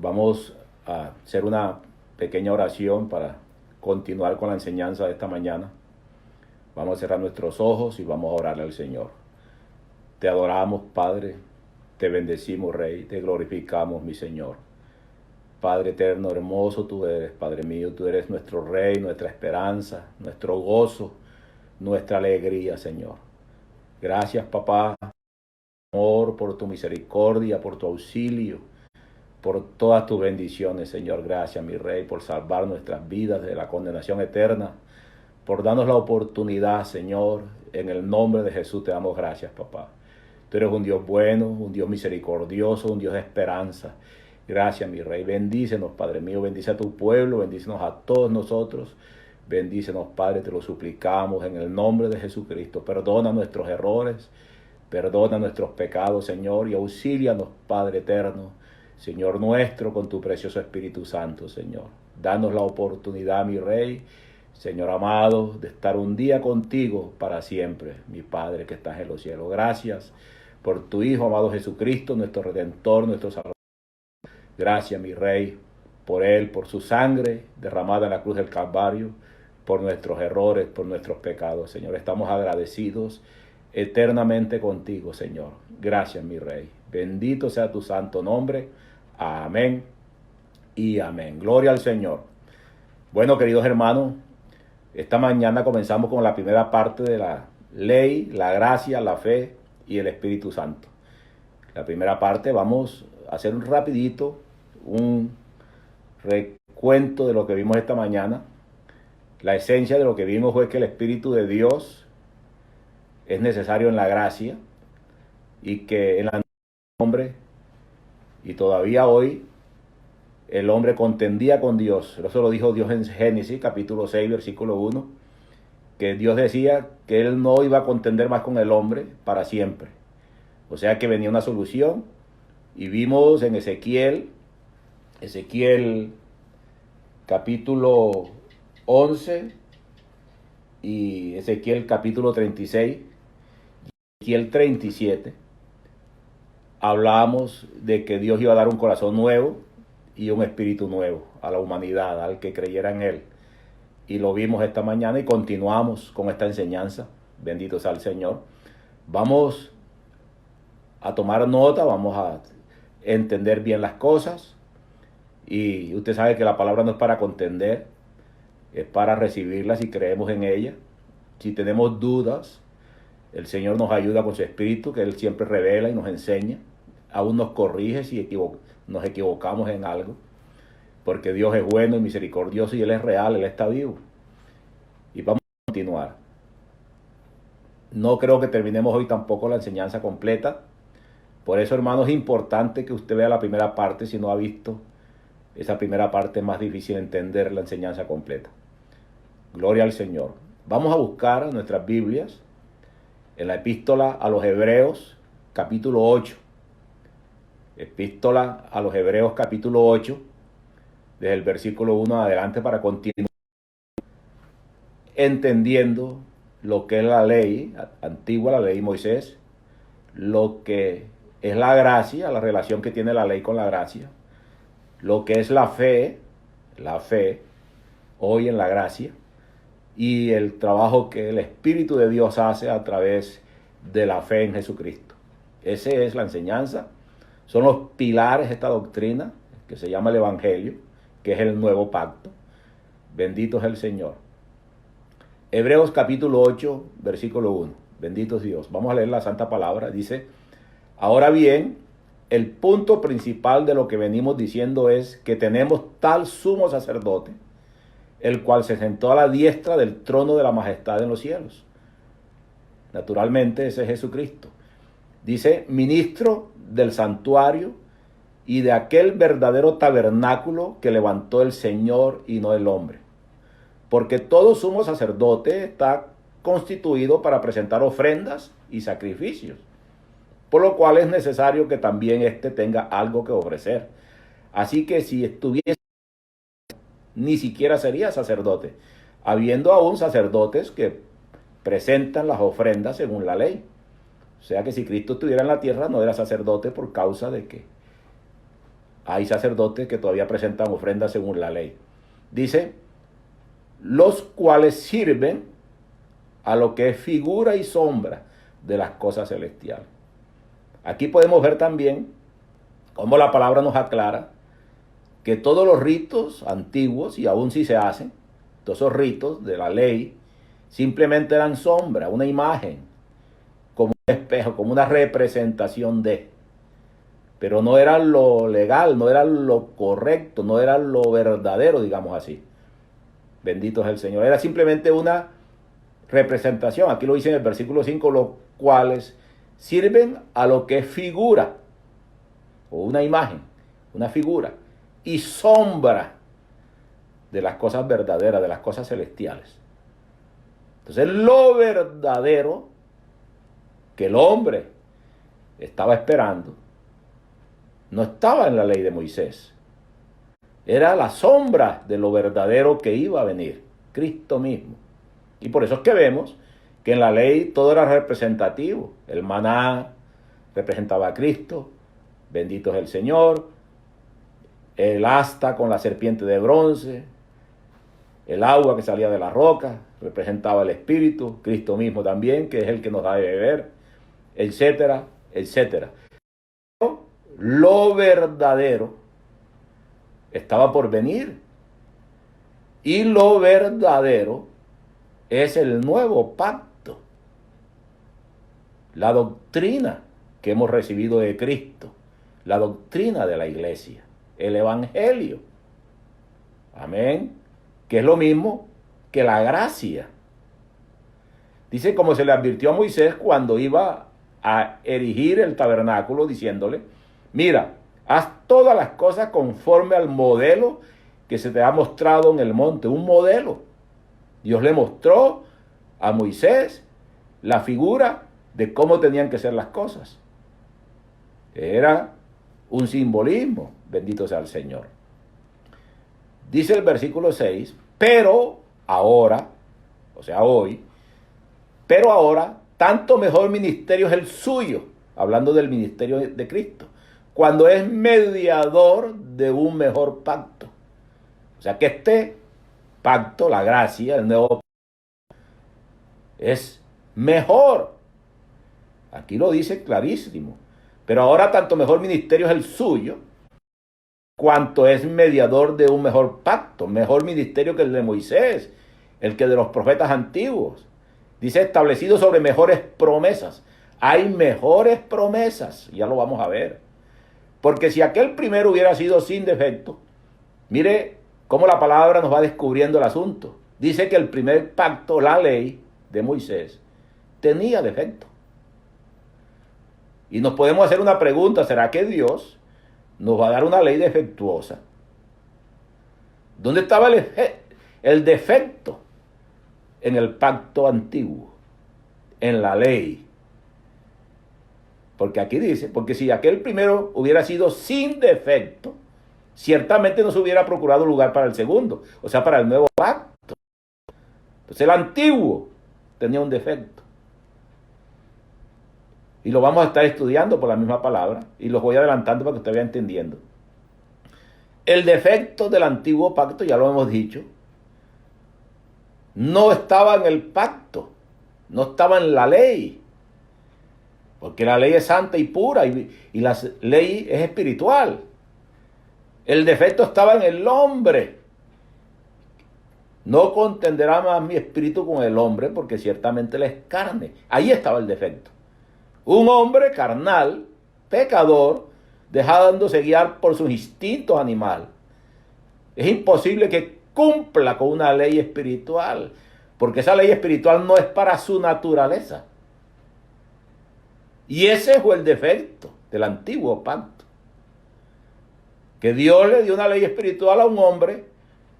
Vamos a hacer una pequeña oración para continuar con la enseñanza de esta mañana. Vamos a cerrar nuestros ojos y vamos a orarle al Señor. Te adoramos, Padre, te bendecimos, Rey, te glorificamos, mi Señor. Padre eterno, hermoso tú eres, Padre mío, tú eres nuestro Rey, nuestra esperanza, nuestro gozo, nuestra alegría, Señor. Gracias, papá, amor, por tu misericordia, por tu auxilio, por todas tus bendiciones, Señor. Gracias, mi Rey, por salvar nuestras vidas de la condenación eterna, por darnos la oportunidad, Señor. En el nombre de Jesús te damos gracias, papá. Tú eres un Dios bueno, un Dios misericordioso, un Dios de esperanza. Gracias, mi Rey. Bendícenos, Padre mío. Bendice a tu pueblo, bendícenos a todos nosotros. Bendícenos, Padre, te lo suplicamos en el nombre de Jesucristo. Perdona nuestros errores, perdona nuestros pecados, Señor, y auxílianos, Padre eterno, Señor nuestro, con tu precioso Espíritu Santo, Señor. Danos la oportunidad, mi Rey, Señor amado, de estar un día contigo para siempre, mi Padre que estás en los cielos. Gracias por tu Hijo, amado Jesucristo, nuestro Redentor, nuestro Salvador. Gracias, mi Rey, por Él, por su sangre derramada en la cruz del Calvario, por nuestros errores, por nuestros pecados, Señor. Estamos agradecidos eternamente contigo, Señor. Gracias, mi Rey. Bendito sea tu santo nombre. Amén y amén. Gloria al Señor. Bueno, queridos hermanos, esta mañana comenzamos con la primera parte de la ley, la gracia, la fe y el Espíritu Santo. La primera parte vamos a hacer un rapidito, un recuento de lo que vimos esta mañana. La esencia de lo que vimos fue que el Espíritu de Dios es necesario en la gracia y que en la hombre y todavía hoy el hombre contendía con Dios. Eso lo dijo Dios en Génesis capítulo 6 versículo 1, que Dios decía que él no iba a contender más con el hombre para siempre. O sea que venía una solución, y vimos en Ezequiel capítulo 11 y Ezequiel capítulo 36, Ezequiel 37, hablábamos de que Dios iba a dar un corazón nuevo y un espíritu nuevo a la humanidad, al que creyera en Él. Y lo vimos esta mañana y continuamos con esta enseñanza. Bendito sea el Señor. Vamos a tomar nota, vamos a entender bien las cosas. Y usted sabe que la palabra no es para contender, es para recibirla si creemos en ella. Si tenemos dudas, el Señor nos ayuda con su Espíritu, que Él siempre revela y nos enseña. Aún nos corrige si nos equivocamos en algo. Porque Dios es bueno y misericordioso y Él es real, Él está vivo. Y vamos a continuar. No creo que terminemos hoy tampoco la enseñanza completa. Por eso, hermano, es importante que usted vea la primera parte si no ha visto. Esa primera parte es más difícil de entender la enseñanza completa. Gloria al Señor. Vamos a buscar nuestras Biblias en la epístola a los Hebreos, capítulo 8. Epístola a los Hebreos, capítulo 8, desde el versículo 1 adelante, para continuar entendiendo lo que es la ley antigua, la ley de Moisés, lo que es la gracia, la relación que tiene la ley con la gracia, lo que es la fe hoy en la gracia, y el trabajo que el Espíritu de Dios hace a través de la fe en Jesucristo. Esa es la enseñanza, son los pilares de esta doctrina que se llama el Evangelio, que es el nuevo pacto. Bendito es el Señor. Hebreos capítulo 8, versículo 1. Bendito es Dios. Vamos a leer la santa palabra. Dice: ahora bien, el punto principal de lo que venimos diciendo es que tenemos tal sumo sacerdote, el cual se sentó a la diestra del trono de la majestad en los cielos. Naturalmente ese es Jesucristo. Dice: ministro del santuario y de aquel verdadero tabernáculo que levantó el Señor y no el hombre. Porque todo sumo sacerdote está constituido para presentar ofrendas y sacrificios, por lo cual es necesario que también éste tenga algo que ofrecer. Así que si estuviese, ni siquiera sería sacerdote, habiendo aún sacerdotes que presentan las ofrendas según la ley. O sea que si Cristo estuviera en la tierra, no era sacerdote por causa de que hay sacerdotes que todavía presentan ofrendas según la ley. Dice, los cuales sirven a lo que es figura y sombra de las cosas celestiales. Aquí podemos ver también cómo la palabra nos aclara que todos los ritos antiguos, y aún si se hacen, todos esos ritos de la ley, simplemente eran sombra, una imagen, como un espejo, como una representación de. Pero no era lo legal, no era lo correcto, no era lo verdadero, digamos así. Bendito es el Señor. Era simplemente una representación. Aquí lo dice en el versículo 5, los cuales sirven a lo que es figura, o una imagen, una figura, y sombra de las cosas verdaderas, de las cosas celestiales. Entonces, lo verdadero que el hombre estaba esperando no estaba en la ley de Moisés. Era la sombra de lo verdadero que iba a venir, Cristo mismo. Y por eso es que vemos que en la ley todo era representativo. El maná representaba a Cristo, bendito es el Señor. El asta con la serpiente de bronce, el agua que salía de la roca, representaba el Espíritu, Cristo mismo también, que es el que nos da de beber, etcétera, etcétera. Pero lo verdadero estaba por venir. Y lo verdadero es el nuevo pacto. La doctrina que hemos recibido de Cristo. La doctrina de la iglesia. El evangelio. Amén. Que es lo mismo que la gracia. Dice como se le advirtió a Moisés cuando iba a erigir el tabernáculo, diciéndole, mira, haz todas las cosas conforme al modelo que se te ha mostrado en el monte. Un modelo. Dios le mostró a Moisés la figura de cómo tenían que ser las cosas. Era un simbolismo, bendito sea el Señor. Dice el versículo 6, pero ahora, o sea hoy, pero ahora, tanto mejor ministerio es el suyo, hablando del ministerio de Cristo, cuando es mediador de un mejor pacto. O sea que este pacto, la gracia, el nuevo pacto, es mejor. Aquí lo dice clarísimo. Pero ahora tanto mejor ministerio es el suyo, cuanto es mediador de un mejor pacto, mejor ministerio que el de Moisés, el que de los profetas antiguos. Dice establecido sobre mejores promesas. Hay mejores promesas, ya lo vamos a ver. Porque si aquel primero hubiera sido sin defecto, mire cómo la palabra nos va descubriendo el asunto. Dice que el primer pacto, la ley de Moisés, tenía defecto. Y nos podemos hacer una pregunta, ¿será que Dios nos va a dar una ley defectuosa? ¿Dónde estaba el defecto? En el pacto antiguo, en la ley. Porque aquí dice, porque si aquel primero hubiera sido sin defecto, ciertamente no se hubiera procurado lugar para el segundo, o sea, para el nuevo pacto. Entonces el antiguo tenía un defecto. Y lo vamos a estar estudiando por la misma palabra, y los voy adelantando para que usted vaya entendiendo. El defecto del antiguo pacto, ya lo hemos dicho, no estaba en el pacto, no estaba en la ley, porque la ley es santa y pura y la ley es espiritual. El defecto estaba en el hombre. No contenderá más mi espíritu con el hombre, porque ciertamente él es carne. Ahí estaba el defecto. Un hombre carnal, pecador, dejándose guiar por sus instintos animales. Es imposible que cumpla con una ley espiritual, porque esa ley espiritual no es para su naturaleza. Y ese fue el defecto del antiguo pacto, que Dios le dio una ley espiritual a un hombre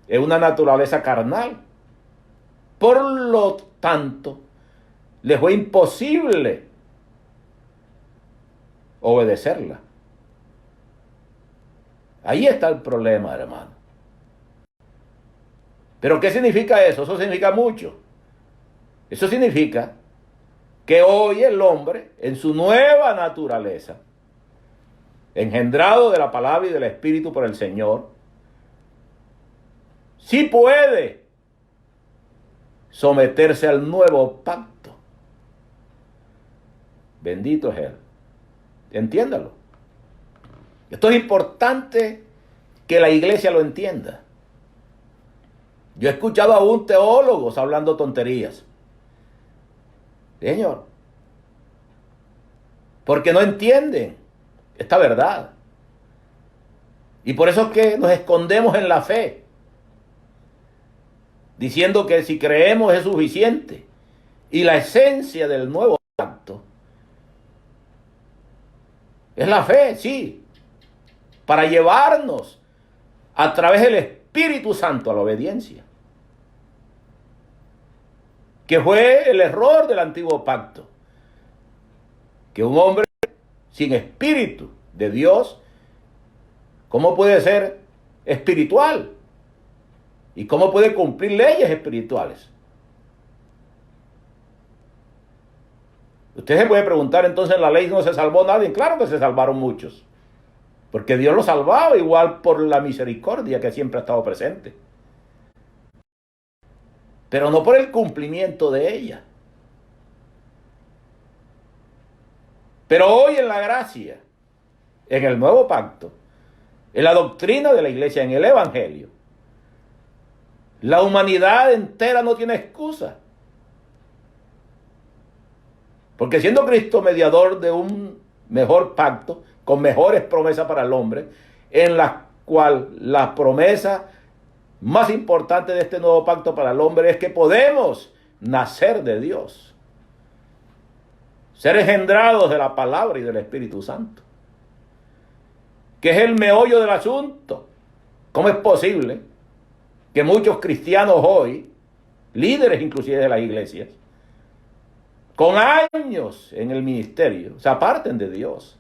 en una naturaleza carnal. Por lo tanto, le fue imposible obedecerla. Ahí está el problema, hermano. ¿Pero qué significa eso? Eso significa mucho. Eso significa que hoy el hombre, en su nueva naturaleza, engendrado de la palabra y del Espíritu por el Señor, sí puede someterse al nuevo pacto. Bendito es Él. Entiéndalo. Esto es importante que la iglesia lo entienda. Yo he escuchado a un teólogos hablando tonterías. Señor, porque no entienden esta verdad. Y por eso es que nos escondemos en la fe, diciendo que si creemos es suficiente. Y la esencia del nuevo pacto es la fe, sí, para llevarnos a través del Espíritu Santo a la obediencia, que fue el error del antiguo pacto, que un hombre sin espíritu de Dios, ¿cómo puede ser espiritual? ¿Y cómo puede cumplir leyes espirituales? Usted se puede preguntar, entonces en la ley no se salvó nadie. Claro que se salvaron muchos, porque Dios los salvaba igual por la misericordia que siempre ha estado presente, pero no por el cumplimiento de ella. Pero hoy en la gracia, en el nuevo pacto, en la doctrina de la iglesia, en el evangelio, la humanidad entera no tiene excusa. Porque siendo Cristo mediador de un mejor pacto, con mejores promesas para el hombre, en la cual la promesa más importante de este nuevo pacto para el hombre es que podemos nacer de Dios, ser engendrados de la palabra y del Espíritu Santo, que es el meollo del asunto. ¿Cómo es posible que muchos cristianos hoy, líderes inclusive de las iglesias, con años en el ministerio, se aparten de Dios?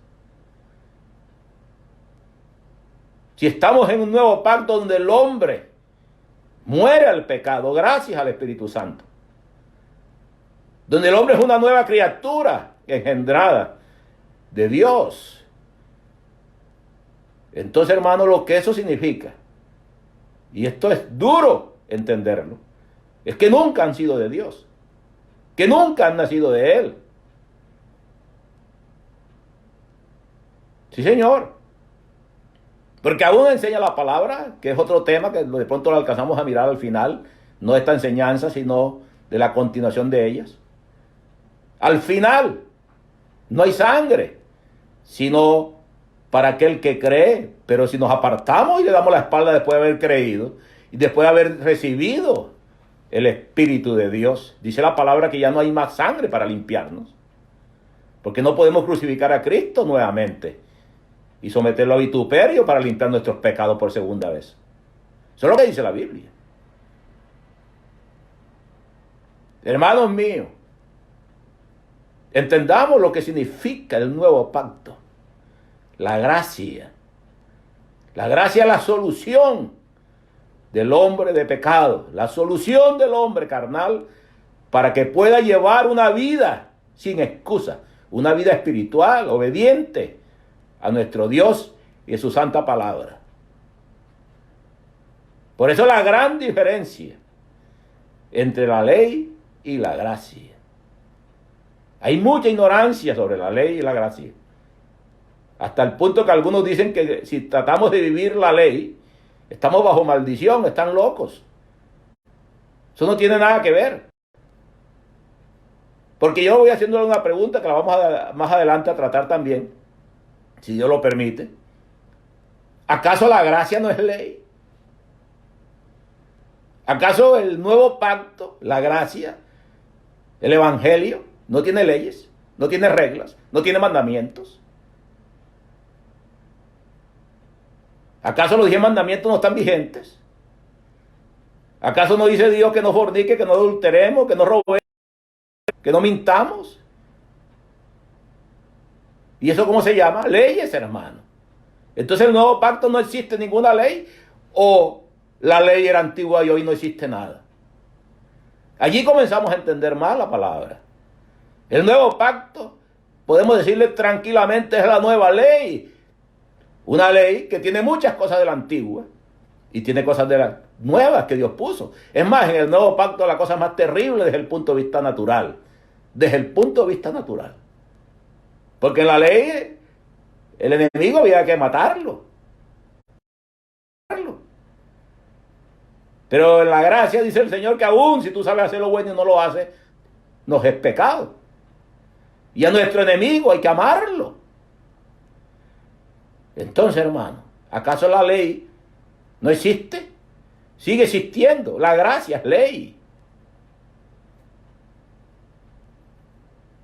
Si estamos en un nuevo pacto donde el hombre muere al pecado gracias al Espíritu Santo, donde el hombre es una nueva criatura engendrada de Dios, entonces, hermano, lo que eso significa, y esto es duro entenderlo, es que nunca han sido de Dios, que nunca han nacido de Él. Sí, Señor. Porque aún enseña la palabra, que es otro tema que de pronto lo alcanzamos a mirar al final, no de esta enseñanza, sino de la continuación de ellas. Al final, no hay sangre, sino para aquel que cree. Pero si nos apartamos y le damos la espalda después de haber creído y después de haber recibido el Espíritu de Dios, dice la palabra que ya no hay más sangre para limpiarnos, porque no podemos crucificar a Cristo nuevamente y someterlo a vituperio para limpiar nuestros pecados por segunda vez. Eso es lo que dice la Biblia. Hermanos míos, entendamos lo que significa el nuevo pacto. La gracia. La gracia es la solución del hombre de pecado, la solución del hombre carnal para que pueda llevar una vida sin excusa, una vida espiritual, obediente a nuestro Dios y a su santa palabra. Por eso la gran diferencia entre la ley y la gracia. Hay mucha ignorancia sobre la ley y la gracia, hasta el punto que algunos dicen que si tratamos de vivir la ley, estamos bajo maldición, están locos. Eso no tiene nada que ver. Porque yo voy haciéndole una pregunta que la vamos más adelante a tratar también, si Dios lo permite. ¿Acaso la gracia no es ley? ¿Acaso el nuevo pacto, la gracia, el evangelio, no tiene leyes, no tiene reglas, no tiene mandamientos? ¿Acaso los 10 mandamientos no están vigentes? ¿Acaso no dice Dios que no fornique, que no adulteremos, que no robemos, que no mintamos? ¿Y eso cómo se llama? Leyes, hermano. Entonces el nuevo pacto no existe ninguna ley, o la ley era antigua y hoy no existe nada. Allí comenzamos a entender mal la palabra. El nuevo pacto, podemos decirle tranquilamente, es la nueva ley, Una ley que tiene muchas cosas de la antigua y tiene cosas de las nuevas que Dios puso. Es más, en el nuevo pacto la cosa más terrible desde el punto de vista natural. Desde el punto de vista natural. Porque en la ley el enemigo había que matarlo. Pero en la gracia dice el Señor que aún si tú sabes hacer lo bueno y no lo haces, nos es pecado. Y a nuestro enemigo hay que amarlo. Entonces, hermano, ¿acaso la ley no existe? Sigue existiendo. La gracia es ley.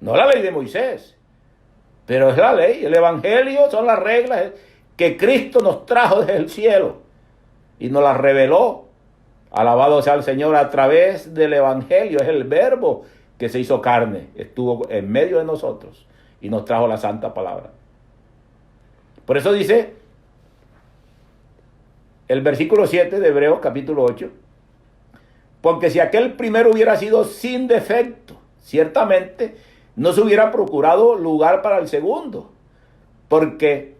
No la ley de Moisés, pero es la ley. El evangelio son las reglas que Cristo nos trajo desde el cielo y nos las reveló. Alabado sea el Señor a través del evangelio. Es el verbo que se hizo carne, estuvo en medio de nosotros y nos trajo la santa palabra. Por eso dice el versículo 7 de Hebreos capítulo 8, porque si aquel primero hubiera sido sin defecto, ciertamente no se hubiera procurado lugar para el segundo, porque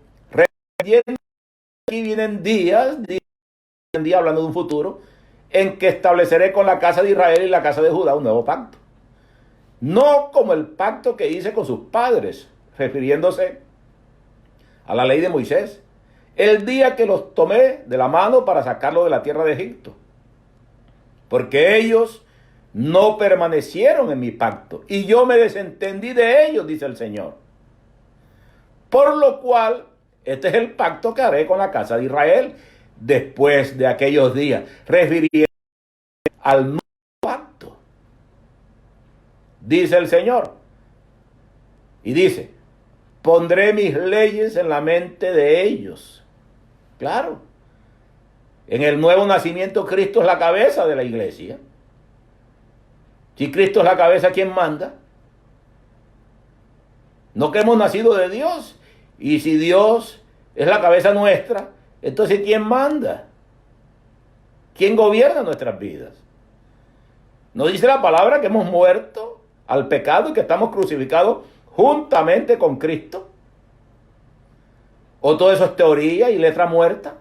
aquí vienen días hablando de un futuro, en que estableceré con la casa de Israel y la casa de Judá un nuevo pacto. No como el pacto que hice con sus padres, refiriéndose a la ley de Moisés, el día que los tomé de la mano para sacarlo de la tierra de Egipto. Porque ellos no permanecieron en mi pacto y yo me desentendí de ellos, dice el Señor. Por lo cual, este es el pacto que haré con la casa de Israel después de aquellos días, refiriendo al nuevo pacto, dice el Señor. Y dice, pondré mis leyes en la mente de ellos. Claro, en el nuevo nacimiento Cristo es la cabeza de la iglesia. Si Cristo es la cabeza, ¿quién manda? No que hemos nacido de Dios. Y si Dios es la cabeza nuestra, entonces ¿quién manda? ¿Quién gobierna nuestras vidas? ¿No dice la palabra que hemos muerto al pecado y que estamos crucificados juntamente con Cristo? ¿O todo eso es teoría y letra muerta?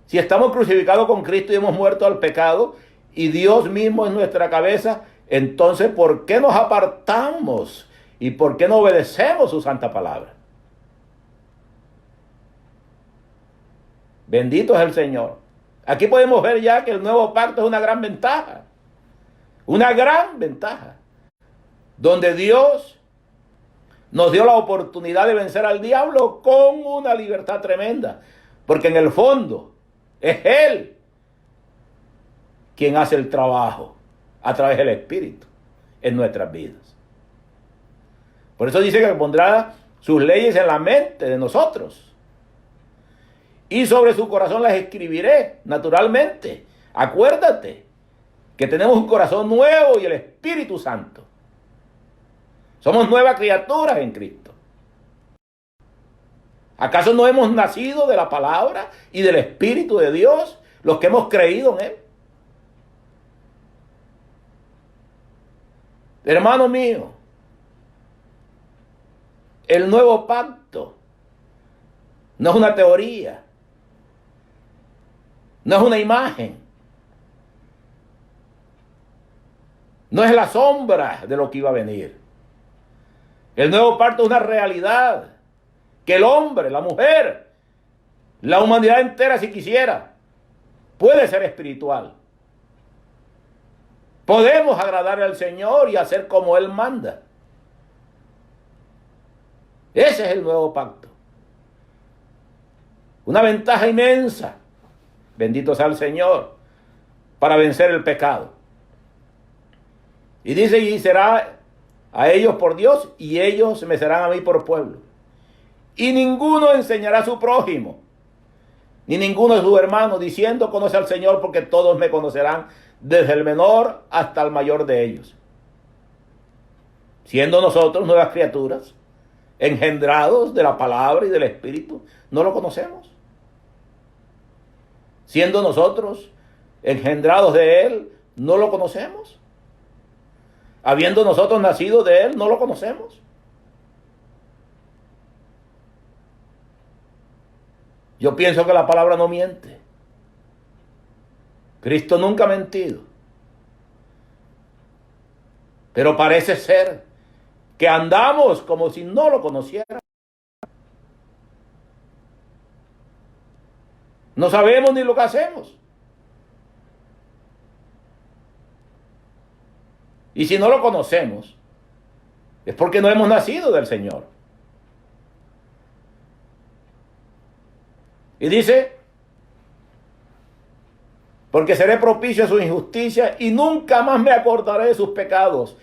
Si estamos crucificados con Cristo y hemos muerto al pecado y Dios mismo es nuestra cabeza, entonces ¿por qué nos apartamos y por qué no obedecemos su santa palabra? Bendito es el Señor. Aquí podemos ver ya que el nuevo pacto es una gran ventaja. Una gran ventaja. Donde Dios nos dio la oportunidad de vencer al diablo con una libertad tremenda. Porque en el fondo es Él quien hace el trabajo a través del Espíritu en nuestras vidas. Por eso dice que pondrá sus leyes en la mente de nosotros. Y sobre su corazón las escribiré, naturalmente. Acuérdate que tenemos un corazón nuevo y el Espíritu Santo. Somos nuevas criaturas en Cristo. ¿Acaso no hemos nacido de la palabra y del Espíritu de Dios, los que hemos creído en Él? Hermano mío, el nuevo pacto no es una teoría. No es una imagen. No es la sombra de lo que iba a venir. El nuevo pacto es una realidad que el hombre, la mujer, la humanidad entera, si quisiera, puede ser espiritual. Podemos agradarle al Señor y hacer como Él manda. Ese es el nuevo pacto. Una ventaja inmensa. Bendito sea el Señor, para vencer el pecado. Y dice, y será a ellos por Dios, y ellos me serán a mí por pueblo. Y ninguno enseñará a su prójimo, ni ninguno de sus hermanos, diciendo, conoce al Señor, porque todos me conocerán, desde el menor hasta el mayor de ellos. Siendo nosotros nuevas criaturas, engendrados de la palabra y del Espíritu, ¿no lo conocemos? Siendo nosotros engendrados de Él, ¿no lo conocemos? Habiendo nosotros nacido de Él, ¿no lo conocemos? Yo pienso que la palabra no miente. Cristo nunca ha mentido. Pero parece ser que andamos como si no lo conociéramos. No sabemos ni lo que hacemos. Y si no lo conocemos, es porque no hemos nacido del Señor. Y dice, porque seré propicio a su injusticia y nunca más me acordaré de sus pecados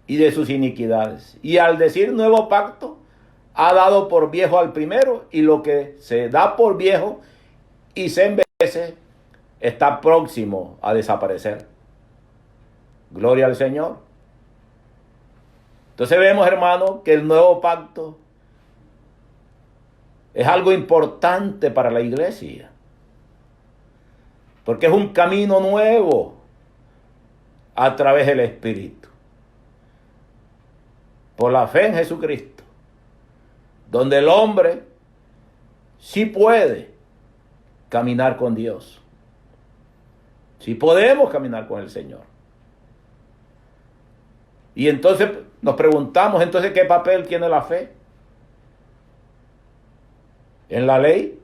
y de sus iniquidades. Y al decir nuevo pacto, ha dado por viejo al primero, y lo que se da por viejo y se envejece está próximo a desaparecer. Gloria al Señor. Entonces vemos, hermano, que el nuevo pacto es algo importante para la iglesia, porque es un camino nuevo a través del Espíritu, por la fe en Jesucristo, donde el hombre sí puede caminar con Dios, sí podemos caminar con el Señor. Y entonces nos preguntamos, entonces, ¿qué papel tiene la fe? En la ley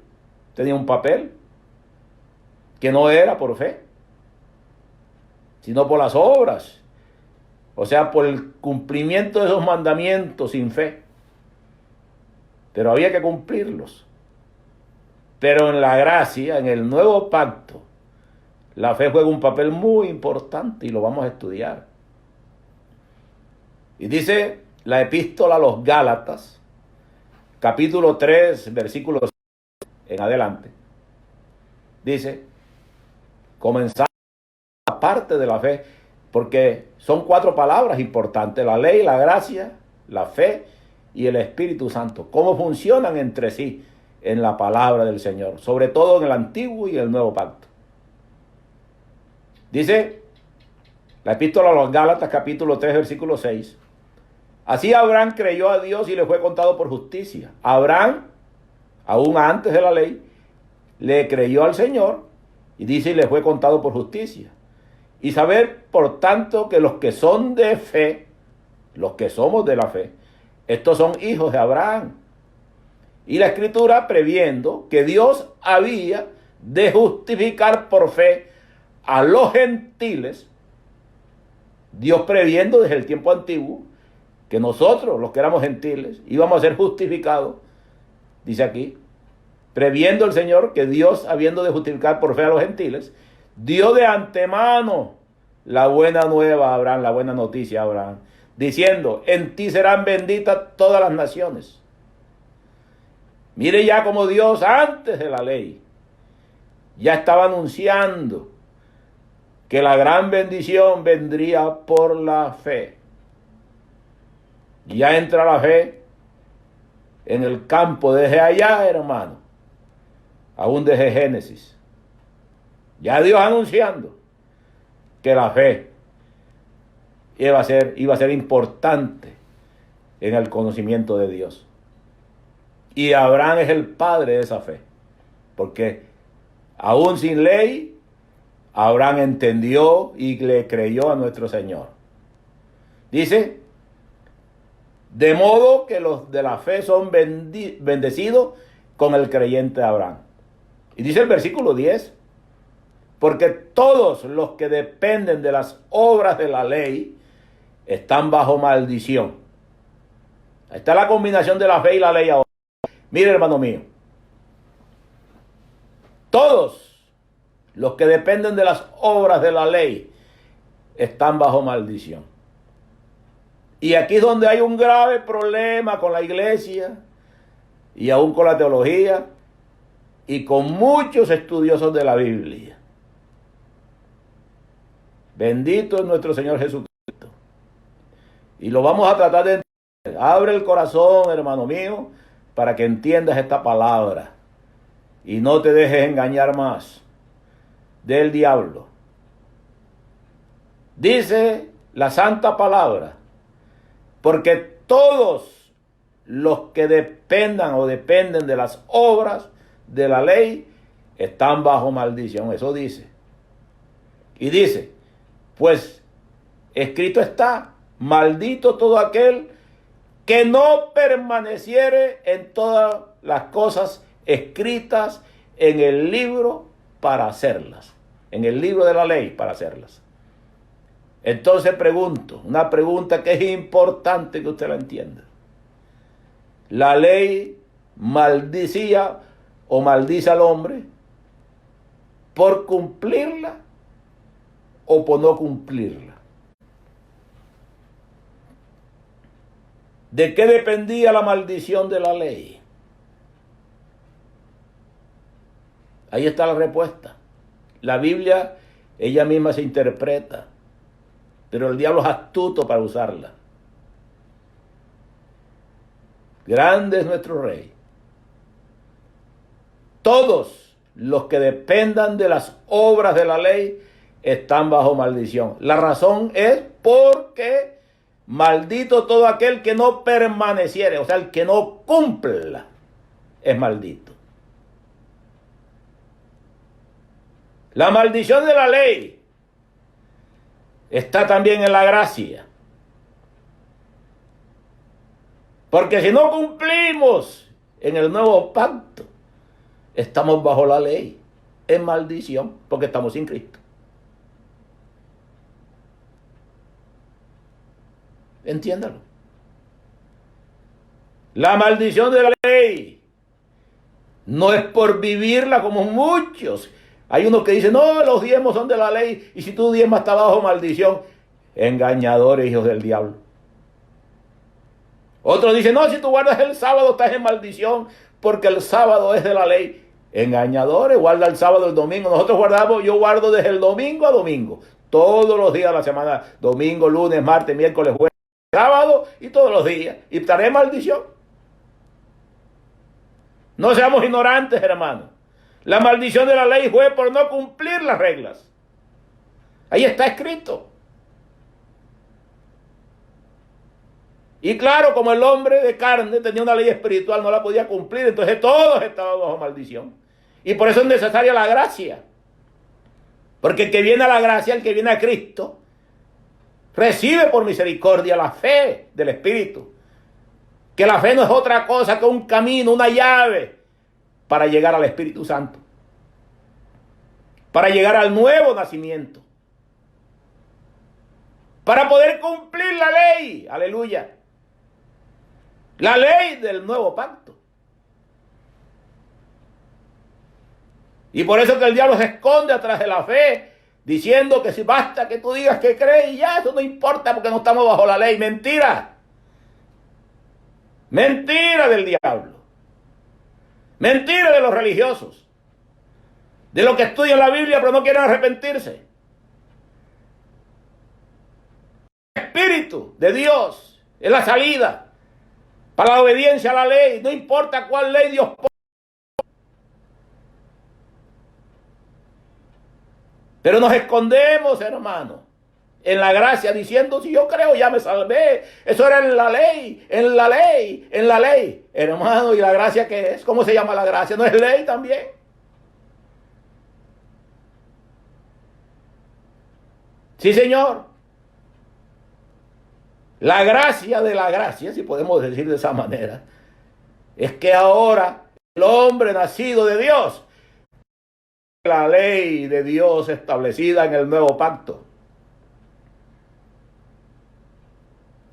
tenía un papel que no era por fe, sino por las obras, o sea, por el cumplimiento de esos mandamientos sin fe. Pero había que cumplirlos. Pero en la gracia, en el nuevo pacto, la fe juega un papel muy importante y lo vamos a estudiar. Y dice la epístola a los Gálatas, capítulo 3, versículo 6 en adelante. Dice, comenzando la parte de la fe, porque son 4 palabras importantes: la ley, la gracia, la fe y el Espíritu Santo. Cómo funcionan entre sí en la palabra del Señor, sobre todo en el Antiguo y el Nuevo Pacto. Dice la epístola a los Gálatas, capítulo 3, versículo 6. Así Abraham creyó a Dios y le fue contado por justicia. Abraham, aún antes de la ley, le creyó al Señor, y dice, y le fue contado por justicia. Y saber, por tanto, que los que son de fe, los que somos de la fe, estos son hijos de Abraham. Y la Escritura, previendo que Dios había de justificar por fe a los gentiles, Dios previendo desde el tiempo antiguo que nosotros, los que éramos gentiles, íbamos a ser justificados, dice aquí, previendo el Señor que Dios, habiendo de justificar por fe a los gentiles, dio de antemano la buena nueva a Abraham, la buena noticia a Abraham, diciendo, en ti serán benditas todas las naciones. Mire ya como Dios, antes de la ley, ya estaba anunciando que la gran bendición vendría por la fe. Ya entra la fe en el campo desde allá, hermano, aún desde Génesis. Ya Dios anunciando que la fe iba a ser importante en el conocimiento de Dios. Y Abraham es el padre de esa fe, porque aún sin ley, Abraham entendió y le creyó a nuestro Señor. Dice, de modo que los de la fe son bendecidos con el creyente Abraham. Y dice el versículo 10, porque todos los que dependen de las obras de la ley están bajo maldición. Ahí está la combinación de la fe y la ley ahora. Mire, hermano mío, todos los que dependen de las obras de la ley están bajo maldición. Y aquí es donde hay un grave problema con la iglesia y aún con la teología y con muchos estudiosos de la Biblia. Bendito es nuestro Señor Jesucristo. Y lo vamos a tratar de entender. Abre el corazón, hermano mío, para que entiendas esta palabra y no te dejes engañar más del diablo. Dice la santa palabra, porque todos los que dependan o dependen de las obras de la ley están bajo maldición. Eso dice. Y dice, pues escrito está, maldito todo aquel que no permaneciere en todas las cosas escritas en el libro para hacerlas. En el libro de la ley para hacerlas. Entonces pregunto, una pregunta que es importante que usted la entienda. La ley maldicía o maldice al hombre por cumplirla o por no cumplirla. ¿De qué dependía la maldición de la ley? Ahí está la respuesta. La Biblia, ella misma se interpreta, pero el diablo es astuto para usarla. Grande es nuestro Rey. Todos los que dependan de las obras de la ley están bajo maldición. La razón es porque maldito todo aquel que no permaneciere, o sea, el que no cumpla, es maldito. La maldición de la ley está también en la gracia. Porque si no cumplimos en el nuevo pacto, estamos bajo la ley, en maldición, porque estamos sin Cristo. Entiéndalo. La maldición de la ley no es por vivirla como muchos. Hay unos que dicen, no, los diezmos son de la ley, y si tú diezmas está bajo maldición. Engañadores, hijos del diablo. Otros dicen, no, si tú guardas el sábado estás en maldición, porque el sábado es de la ley. Engañadores, guarda el sábado, el domingo. Nosotros guardamos, yo guardo desde el domingo a domingo. Todos los días de la semana. Domingo, lunes, martes, miércoles, jueves, sábado y todos los días. Y estaré en maldición. No seamos ignorantes, hermanos. La maldición de la ley fue por no cumplir las reglas. Ahí está escrito. Y claro, como el hombre de carne tenía una ley espiritual, no la podía cumplir, entonces todos estaban bajo maldición. Y por eso es necesaria la gracia. Porque el que viene a la gracia, el que viene a Cristo, recibe por misericordia la fe del Espíritu. Que la fe no es otra cosa que un camino, una llave para llegar al Espíritu Santo. Para llegar al nuevo nacimiento. Para poder cumplir la ley. Aleluya. La ley del nuevo pacto. Y por eso que el diablo se esconde atrás de la fe, diciendo que si basta que tú digas que crees y ya, eso no importa porque no estamos bajo la ley. Mentira. Mentira del diablo. Mentira de los religiosos. De los que estudian la Biblia pero no quieren arrepentirse. El Espíritu de Dios es la salida para la obediencia a la ley. No importa cuál ley Dios pone. Pero nos escondemos, hermano, en la gracia, diciendo, si yo creo, ya me salvé. Eso era en la ley, en la ley, en la ley. Hermano, ¿y la gracia qué es? ¿Cómo se llama la gracia? ¿No es ley también? Sí, señor. La gracia de la gracia, si podemos decir de esa manera, es que ahora el hombre nacido de Dios, la ley de Dios establecida en el nuevo pacto.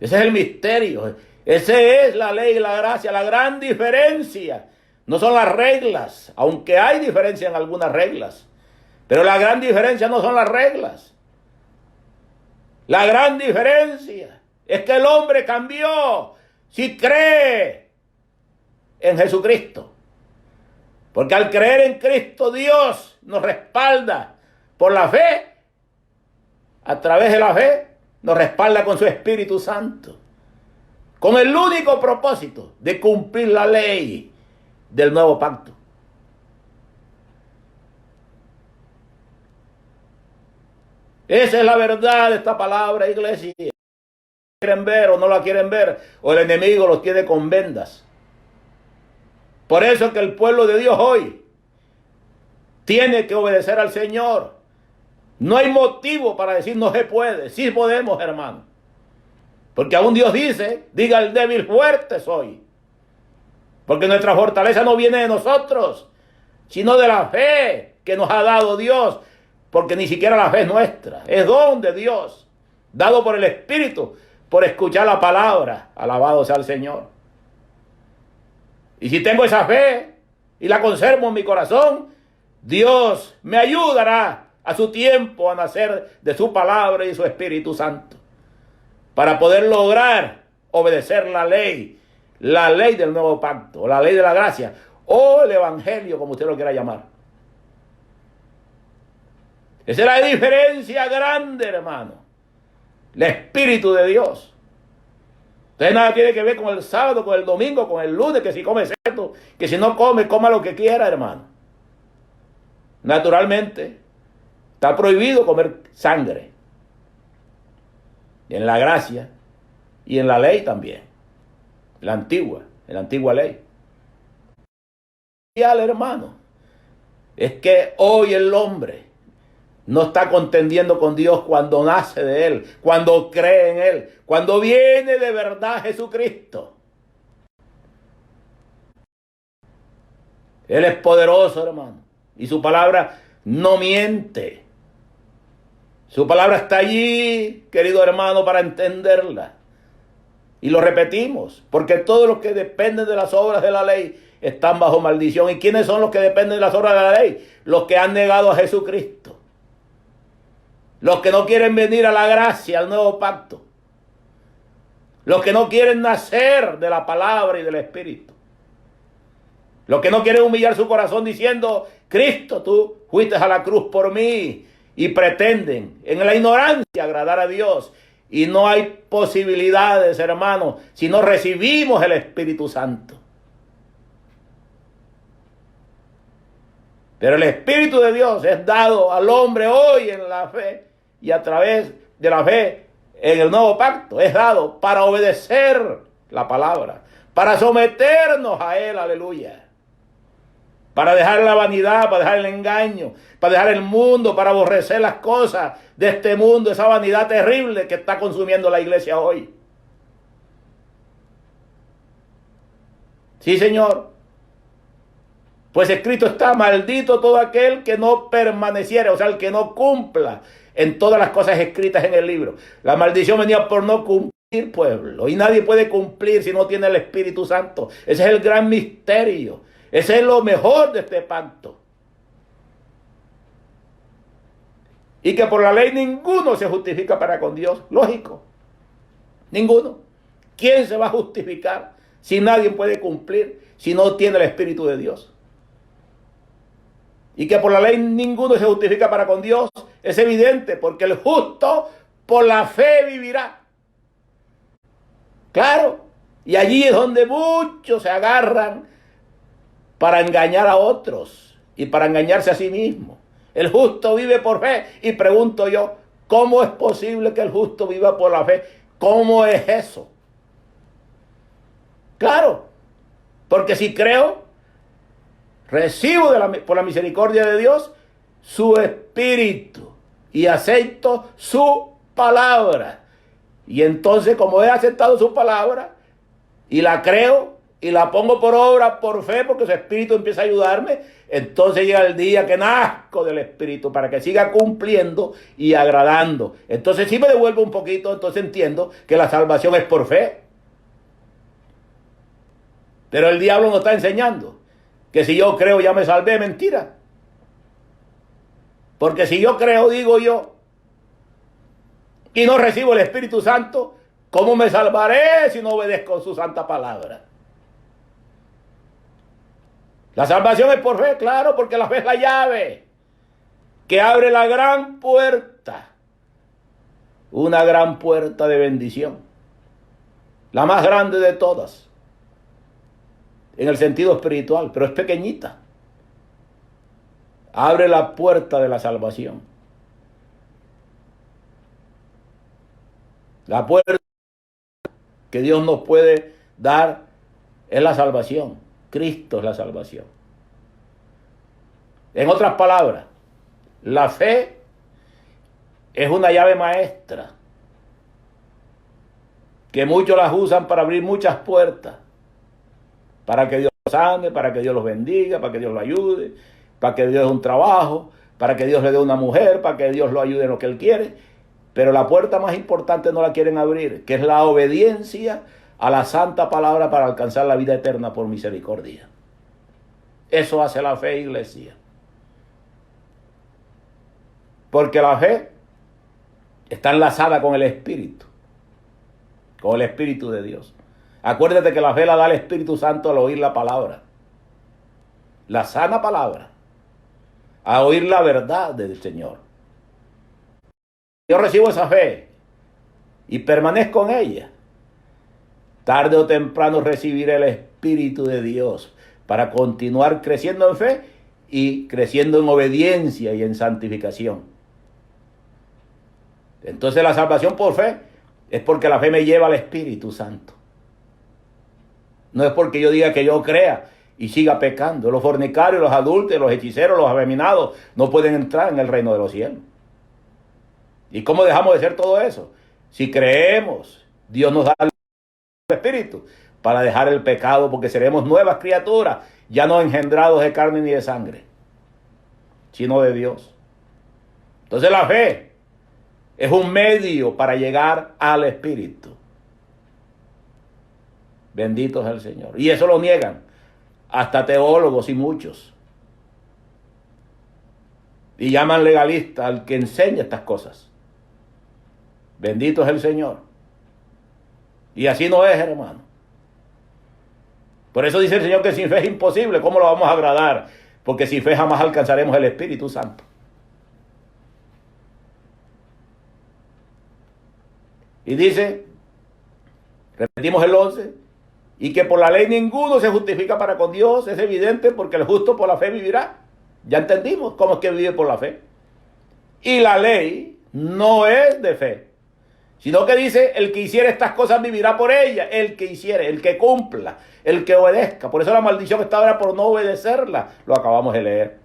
Ese es el misterio. Ese es la ley y la gracia. La gran diferencia no son las reglas, aunque hay diferencia en algunas reglas. Pero la gran diferencia no son las reglas. La gran diferencia es que el hombre cambió si cree en Jesucristo. Porque al creer en Cristo, Dios nos respalda por la fe. A través de la fe, nos respalda con su Espíritu Santo. Con el único propósito de cumplir la ley del nuevo pacto. Esa es la verdad de esta palabra, iglesia. ¿Quieren ver o no la quieren ver? O el enemigo los tiene con vendas. Por eso es que el pueblo de Dios hoy tiene que obedecer al Señor. No hay motivo para decir no se puede. Sí podemos, hermano. Porque aún Dios dice, diga el débil, fuerte soy. Porque nuestra fortaleza no viene de nosotros, sino de la fe que nos ha dado Dios. Porque ni siquiera la fe es nuestra, es don de Dios, dado por el Espíritu, por escuchar la palabra. Alabado sea el Señor. Y si tengo esa fe y la conservo en mi corazón, Dios me ayudará a su tiempo a nacer de su palabra y su Espíritu Santo, para poder lograr obedecer la ley del nuevo pacto, la ley de la gracia, o el evangelio, como usted lo quiera llamar. Esa es la diferencia grande, hermano. El Espíritu de Dios. Entonces nada tiene que ver con el sábado, con el domingo, con el lunes, que si come esto, que si no come, coma lo que quiera, hermano. Naturalmente, está prohibido comer sangre. En la gracia y en la ley también. En la antigua ley. Y al hermano, es que hoy el hombre no está contendiendo con Dios cuando nace de Él, cuando cree en Él, cuando viene de verdad Jesucristo. Él es poderoso, hermano, y su palabra no miente. Su palabra está allí, querido hermano, para entenderla. Y lo repetimos, porque todos los que dependen de las obras de la ley están bajo maldición. ¿Y quiénes son los que dependen de las obras de la ley? Los que han negado a Jesucristo. Los que no quieren venir a la gracia, al nuevo pacto. Los que no quieren nacer de la palabra y del Espíritu. Los que no quieren humillar su corazón diciendo, Cristo, tú fuiste a la cruz por mí. Y pretenden en la ignorancia agradar a Dios. Y no hay posibilidades, hermanos, si no recibimos el Espíritu Santo. Pero el Espíritu de Dios es dado al hombre hoy en la fe y a través de la fe en el nuevo pacto. Es dado para obedecer la palabra, para someternos a Él, aleluya. Para dejar la vanidad, para dejar el engaño, para dejar el mundo, para aborrecer las cosas de este mundo, esa vanidad terrible que está consumiendo la iglesia hoy. Sí, Señor. Pues escrito está, maldito todo aquel que no permaneciera, o sea, el que no cumpla en todas las cosas escritas en el libro. La maldición venía por no cumplir, pueblo, y nadie puede cumplir si no tiene el Espíritu Santo. Ese es el gran misterio. Ese es lo mejor de este pacto. Y que por la ley ninguno se justifica para con Dios. Lógico. Ninguno. ¿Quién se va a justificar si nadie puede cumplir, si no tiene el Espíritu de Dios? Y que por la ley ninguno se justifica para con Dios. Es evidente, porque el justo por la fe vivirá. Claro. Y allí es donde muchos se agarran para engañar a otros y para engañarse a sí mismo. El justo vive por fe. Y pregunto yo, ¿cómo es posible que el justo viva por la fe? ¿Cómo es eso? Claro, porque si creo, recibo por la misericordia de Dios su Espíritu y acepto su palabra. Y entonces, como he aceptado su palabra y la creo, y la pongo por obra, por fe, porque su Espíritu empieza a ayudarme, entonces llega el día que nazco del Espíritu para que siga cumpliendo y agradando. Entonces si me devuelvo un poquito, entonces entiendo que la salvación es por fe. Pero el diablo nos está enseñando que si yo creo ya me salvé, mentira. Porque si yo creo, digo yo, y no recibo el Espíritu Santo, ¿cómo me salvaré si no obedezco su santa palabra? La salvación es por fe, claro, porque la fe es la llave que abre la gran puerta, una gran puerta de bendición, la más grande de todas, en el sentido espiritual, pero es pequeñita. Abre la puerta de la salvación. La puerta que Dios nos puede dar es la salvación. Cristo es la salvación. En otras palabras, la fe es una llave maestra que muchos las usan para abrir muchas puertas, para que Dios los sane, para que Dios los bendiga, para que Dios los ayude, para que Dios dé un trabajo, para que Dios le dé una mujer, para que Dios lo ayude en lo que Él quiere. Pero la puerta más importante no la quieren abrir, que es la obediencia a la santa palabra para alcanzar la vida eterna por misericordia. Eso hace la fe, iglesia. Porque la fe está enlazada con el Espíritu de Dios. Acuérdate que la fe la da el Espíritu Santo al oír la palabra, la sana palabra, a oír la verdad del Señor. Yo recibo esa fe y permanezco en ella. Tarde o temprano recibiré el Espíritu de Dios para continuar creciendo en fe y creciendo en obediencia y en santificación. Entonces la salvación por fe es porque la fe me lleva al Espíritu Santo. No es porque yo diga que yo crea y siga pecando. Los fornicarios, los adúlteros, los hechiceros, los afeminados no pueden entrar en el reino de los cielos. ¿Y cómo dejamos de ser todo eso? Si creemos, Dios nos da el Espíritu para dejar el pecado, porque seremos nuevas criaturas, ya no engendrados de carne ni de sangre, sino de Dios. Entonces la fe es un medio para llegar al Espíritu. Bendito es el Señor. Y eso lo niegan hasta teólogos y muchos. Y llaman legalista al que enseña estas cosas. Bendito es el Señor. Y así no es, hermano. Por eso dice el Señor que sin fe es imposible. ¿Cómo lo vamos a agradar? Porque sin fe jamás alcanzaremos el Espíritu Santo. Y dice, repetimos el 11, y que por la ley ninguno se justifica para con Dios. Es evidente, porque el justo por la fe vivirá. Ya entendimos cómo es que vive por la fe. Y la ley no es de fe, sino que dice, el que hiciere estas cosas vivirá por ellas. El que hiciere, el que cumpla, el que obedezca. Por eso la maldición está ahora por no obedecerla. Lo acabamos de leer.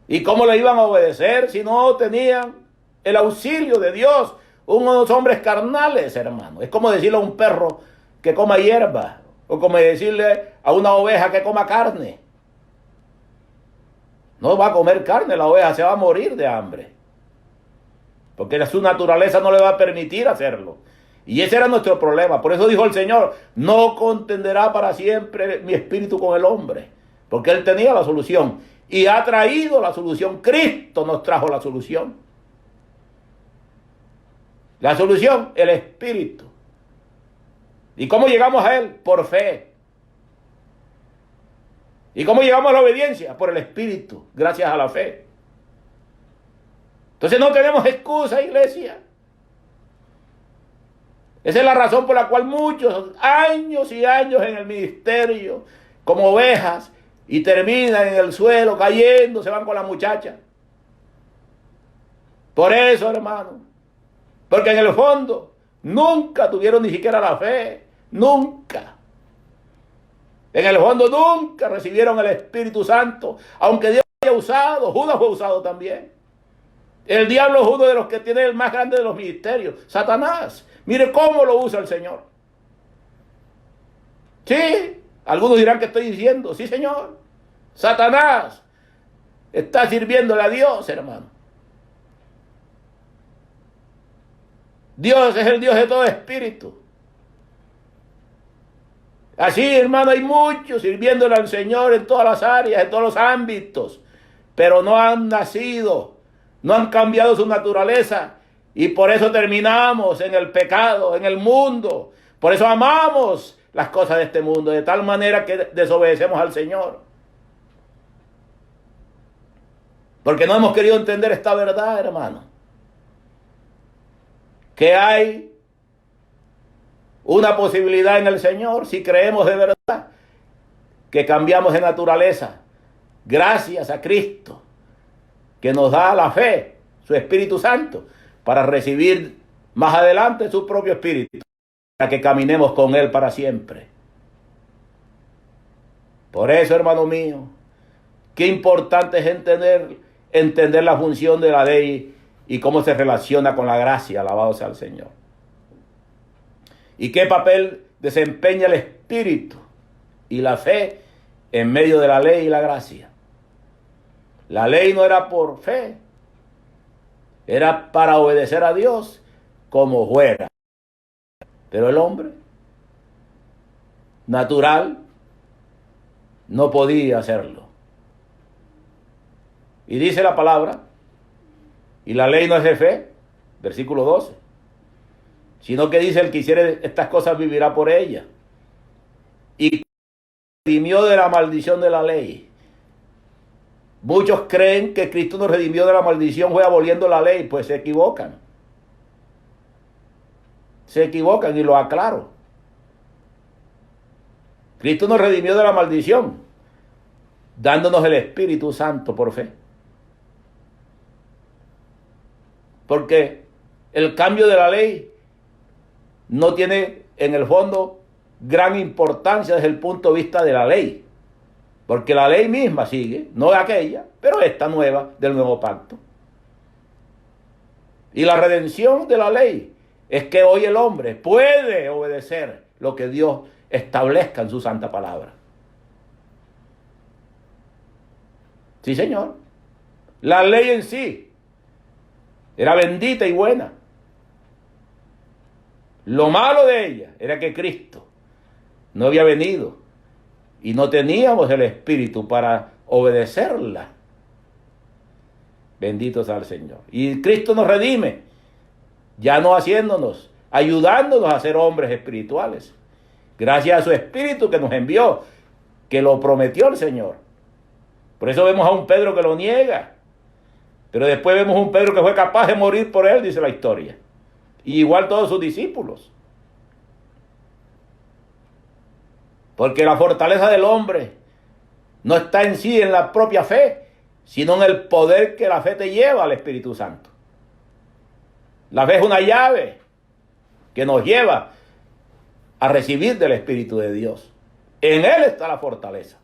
¿Y cómo le iban a obedecer si no tenían el auxilio de Dios? Unos hombres carnales, hermano. Es como decirle a un perro que coma hierba, o como decirle a una oveja que coma carne. No va a comer carne la oveja, se va a morir de hambre, porque su naturaleza no le va a permitir hacerlo. Y ese era nuestro problema. Por eso dijo el Señor, no contenderá para siempre mi espíritu con el hombre, porque Él tenía la solución y ha traído la solución. Cristo nos trajo la solución. La solución, el Espíritu. ¿Y cómo llegamos a Él? Por fe. ¿Y cómo llegamos a la obediencia? Por el Espíritu, gracias a la fe. Entonces no tenemos excusa, iglesia. Esa es la razón por la cual muchos años y años en el ministerio, como ovejas, y terminan en el suelo cayendo, se van con la muchacha. Por eso, hermano. Porque en el fondo nunca tuvieron ni siquiera la fe. Nunca. En el fondo nunca recibieron el Espíritu Santo. Aunque Dios haya usado, Judas fue usado también. El diablo es uno de los que tiene el más grande de los ministerios. Satanás. Mire cómo lo usa el Señor. Sí, algunos dirán que estoy diciendo. Sí, Señor. Satanás está sirviéndole a Dios, hermano. Dios es el Dios de todo espíritu. Así, hermano, hay muchos sirviéndole al Señor en todas las áreas, en todos los ámbitos, pero no han nacido, no han cambiado su naturaleza, y por eso terminamos en el pecado, en el mundo. Por eso amamos las cosas de este mundo, de tal manera que desobedecemos al Señor. Porque no hemos querido entender esta verdad, hermano. Que hay una posibilidad en el Señor si creemos de verdad que cambiamos de naturaleza gracias a Cristo, que nos da la fe, su Espíritu Santo, para recibir más adelante su propio Espíritu, para que caminemos con Él para siempre. Por eso, hermano mío, qué importante es entender la función de la ley y cómo se relaciona con la gracia. Alabado sea el Señor. Y qué papel desempeña el Espíritu y la fe en medio de la ley y la gracia. La ley no era por fe, era para obedecer a Dios como fuera. Pero el hombre natural no podía hacerlo. Y dice la palabra, y la ley no es de fe, versículo 12, sino que dice: el que hiciere estas cosas vivirá por ellas. Y redimió de la maldición de la ley. Muchos creen que Cristo nos redimió de la maldición fue aboliendo la ley. Pues se equivocan. Se equivocan, y lo aclaro. Cristo nos redimió de la maldición, dándonos el Espíritu Santo por fe. Porque el cambio de la ley no tiene en el fondo gran importancia desde el punto de vista de la ley. Porque la ley misma sigue, no aquella, pero esta nueva del nuevo pacto. Y la redención de la ley es que hoy el hombre puede obedecer lo que Dios establezca en su santa palabra. Sí, Señor. La ley en sí era bendita y buena. Lo malo de ella era que Cristo no había venido y no teníamos el Espíritu para obedecerla. Bendito sea el Señor. Y Cristo nos redime, ya no haciéndonos, ayudándonos a ser hombres espirituales. Gracias a su Espíritu que nos envió, que lo prometió el Señor. Por eso vemos a un Pedro que lo niega. Pero después vemos a un Pedro que fue capaz de morir por él, dice la historia. Y igual todos sus discípulos. Porque la fortaleza del hombre no está en sí, en la propia fe, sino en el poder que la fe te lleva al Espíritu Santo. La fe es una llave que nos lleva a recibir del Espíritu de Dios. En Él está la fortaleza.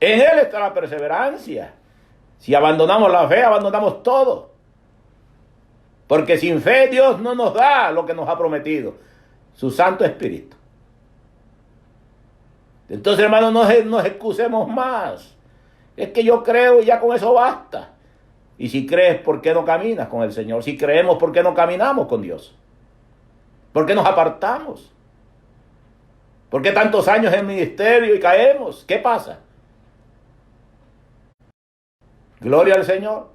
En Él está la perseverancia. Si abandonamos la fe, abandonamos todo. Porque sin fe Dios no nos da lo que nos ha prometido, su Santo Espíritu. Entonces, hermanos, no nos excusemos más. Es que yo creo y ya con eso basta. Y si crees, ¿por qué no caminas con el Señor? Si creemos, ¿por qué no caminamos con Dios? ¿Por qué nos apartamos? ¿Por qué tantos años en ministerio y caemos? ¿Qué pasa? Gloria al Señor.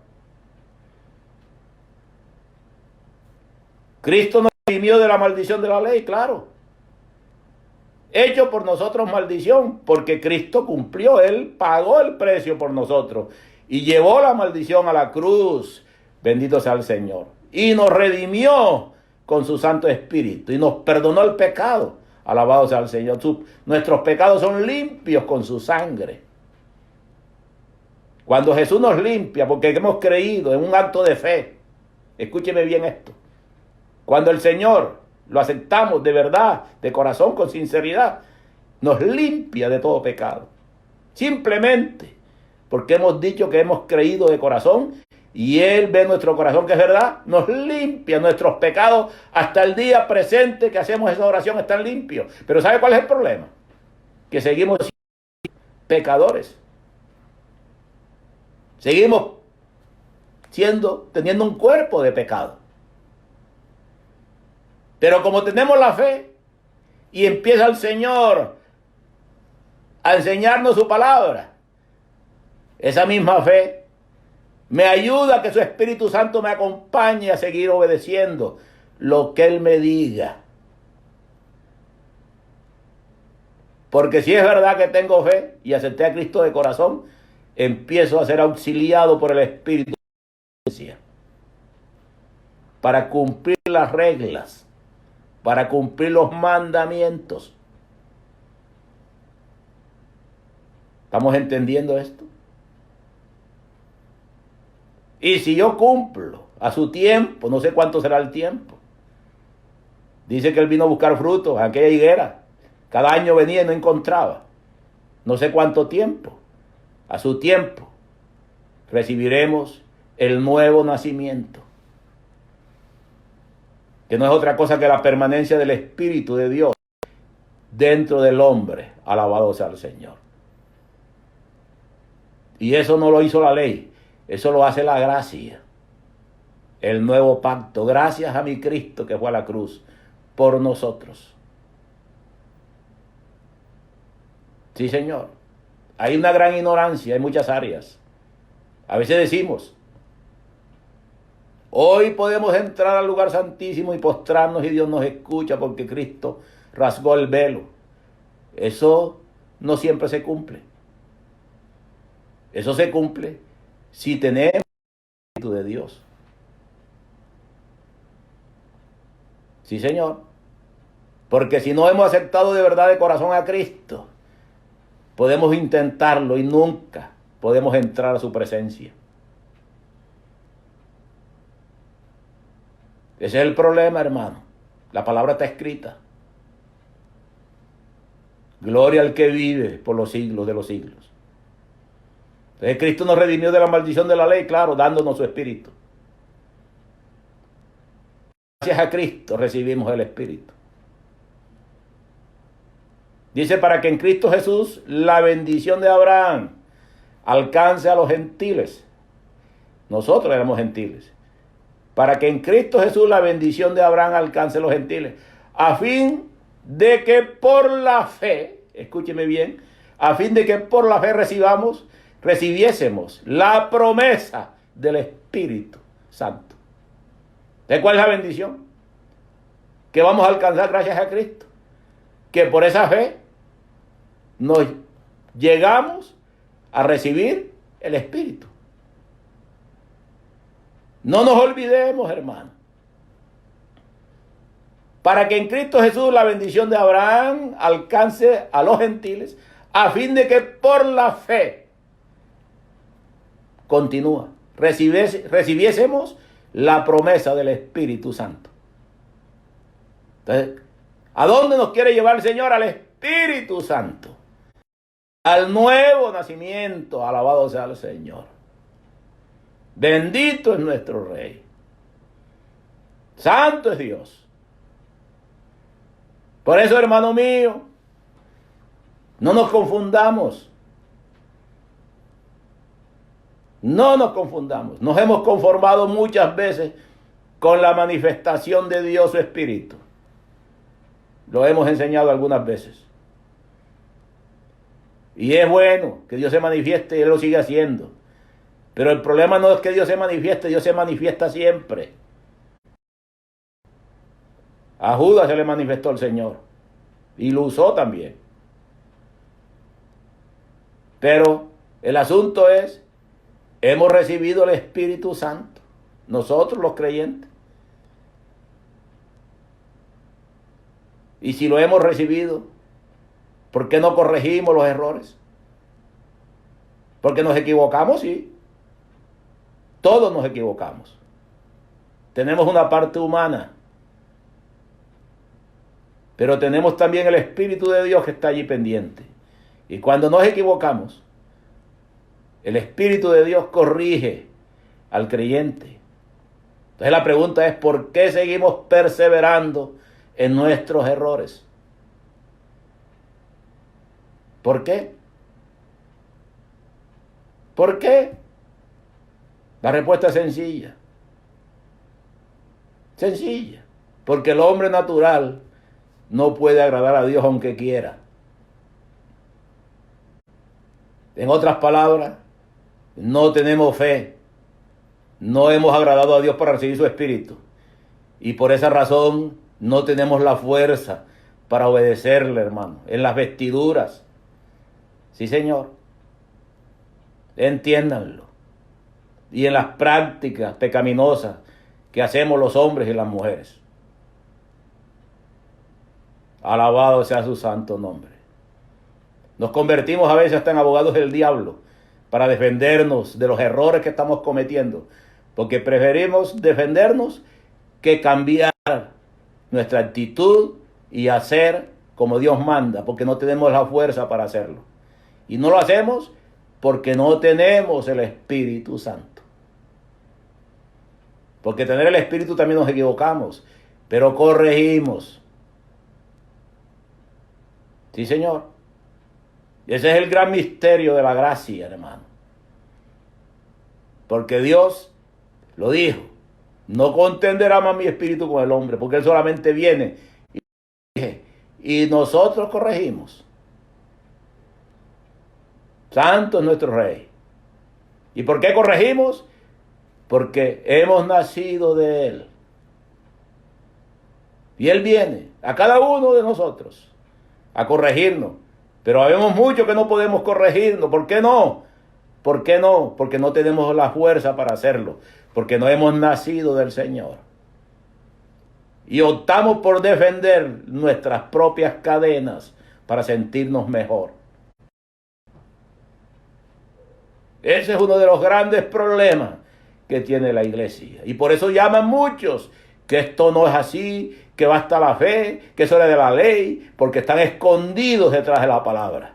Cristo nos redimió de la maldición de la ley, claro. Hecho por nosotros maldición, porque Cristo cumplió, Él pagó el precio por nosotros y llevó la maldición a la cruz. Bendito sea el Señor. Y nos redimió con su Santo Espíritu y nos perdonó el pecado. Alabado sea el Señor. Nuestros pecados son limpios con su sangre. Cuando Jesús nos limpia, porque hemos creído en un acto de fe, escúcheme bien esto. Cuando el Señor lo aceptamos de verdad, de corazón, con sinceridad, nos limpia de todo pecado. Simplemente porque hemos dicho que hemos creído de corazón y Él ve nuestro corazón que es verdad, nos limpia nuestros pecados hasta el día presente que hacemos esa oración, están limpios. Pero ¿sabe cuál es el problema? Que seguimos siendo pecadores. Seguimos teniendo un cuerpo de pecado. Pero como tenemos la fe y empieza el Señor a enseñarnos su palabra, esa misma fe me ayuda a que su Espíritu Santo me acompañe a seguir obedeciendo lo que Él me diga. Porque si es verdad que tengo fe y acepté a Cristo de corazón, empiezo a ser auxiliado por el Espíritu para cumplir las reglas, para cumplir los mandamientos. ¿Estamos entendiendo esto? Y si yo cumplo a su tiempo, no sé cuánto será el tiempo. Dice que Él vino a buscar frutos a aquella higuera. Cada año venía y no encontraba. No sé cuánto tiempo. A su tiempo recibiremos el nuevo nacimiento, que no es otra cosa que la permanencia del Espíritu de Dios dentro del hombre. Alabado sea el Señor. Y eso no lo hizo la ley, eso lo hace la gracia, el nuevo pacto, gracias a mi Cristo que fue a la cruz por nosotros. Sí, Señor. Hay una gran ignorancia en muchas áreas. A veces decimos, hoy podemos entrar al lugar santísimo y postrarnos y Dios nos escucha porque Cristo rasgó el velo. Eso no siempre se cumple. Eso se cumple si tenemos el Espíritu de Dios. Sí, Señor. Porque si no hemos aceptado de verdad de corazón a Cristo, podemos intentarlo y nunca podemos entrar a su presencia. Ese es el problema, hermano. La palabra está escrita. Gloria al que vive por los siglos de los siglos. Entonces Cristo nos redimió de la maldición de la ley, claro, dándonos su Espíritu. Gracias a Cristo recibimos el Espíritu. Dice, para que en Cristo Jesús la bendición de Abraham alcance a los gentiles. Nosotros éramos gentiles. Para que en Cristo Jesús la bendición de Abraham alcance a los gentiles. A fin de que por la fe, escúcheme bien, a fin de que por la fe recibiésemos la promesa del Espíritu Santo. ¿De cuál es la bendición? Que vamos a alcanzar gracias a Cristo. Que por esa fe nos llegamos a recibir el Espíritu. No nos olvidemos, hermano. Para que en Cristo Jesús la bendición de Abraham alcance a los gentiles, a fin de que por la fe recibiésemos la promesa del Espíritu Santo. Entonces, ¿a dónde nos quiere llevar el Señor? Al Espíritu Santo. Al nuevo nacimiento. Alabado sea el Señor. Bendito es nuestro Rey. Santo es Dios. Por eso, hermano mío, no nos confundamos. No nos confundamos. Nos hemos conformado muchas veces con la manifestación de Dios, su Espíritu. Lo hemos enseñado algunas veces. Y es bueno que Dios se manifieste y Él lo sigue haciendo. Pero el problema no es que Dios se manifieste, Dios se manifiesta siempre. A Judas se le manifestó el Señor. Y lo usó también. Pero el asunto es, hemos recibido el Espíritu Santo. Nosotros los creyentes. Y si lo hemos recibido, ¿por qué no corregimos los errores? Porque nos equivocamos, sí. Todos nos equivocamos. Tenemos una parte humana. Pero tenemos también el Espíritu de Dios que está allí pendiente. Y cuando nos equivocamos, el Espíritu de Dios corrige al creyente. Entonces la pregunta es, ¿por qué seguimos perseverando en nuestros errores? ¿Por qué? ¿Por qué? La respuesta es sencilla. Sencilla. Porque el hombre natural no puede agradar a Dios aunque quiera. En otras palabras, no tenemos fe. No hemos agradado a Dios para recibir su Espíritu. Y por esa razón no tenemos la fuerza para obedecerle, hermano. En las vestiduras. Sí, Señor. Entiéndanlo. Y en las prácticas pecaminosas que hacemos los hombres y las mujeres. Alabado sea su santo nombre. Nos convertimos a veces hasta en abogados del diablo para defendernos de los errores que estamos cometiendo. Porque preferimos defendernos que cambiar nuestra actitud y hacer como Dios manda, porque no tenemos la fuerza para hacerlo. Y no lo hacemos porque no tenemos el Espíritu Santo. Porque tener el Espíritu también nos equivocamos, pero corregimos. Sí, Señor. Ese es el gran misterio de la gracia, hermano. Porque Dios lo dijo, no contenderá más mi espíritu con el hombre, porque Él solamente viene y nosotros corregimos. Santo es nuestro Rey. ¿Y por qué corregimos? Porque hemos nacido de Él. Y Él viene a cada uno de nosotros a corregirnos. Pero habemos muchos que no podemos corregirnos. ¿Por qué no? ¿Por qué no? Porque no tenemos la fuerza para hacerlo. Porque no hemos nacido del Señor. Y optamos por defender nuestras propias cadenas para sentirnos mejor. Ese es uno de los grandes problemas que tiene la iglesia. Y por eso llaman muchos que esto no es así, que basta la fe, que eso es de la ley, porque están escondidos detrás de la palabra.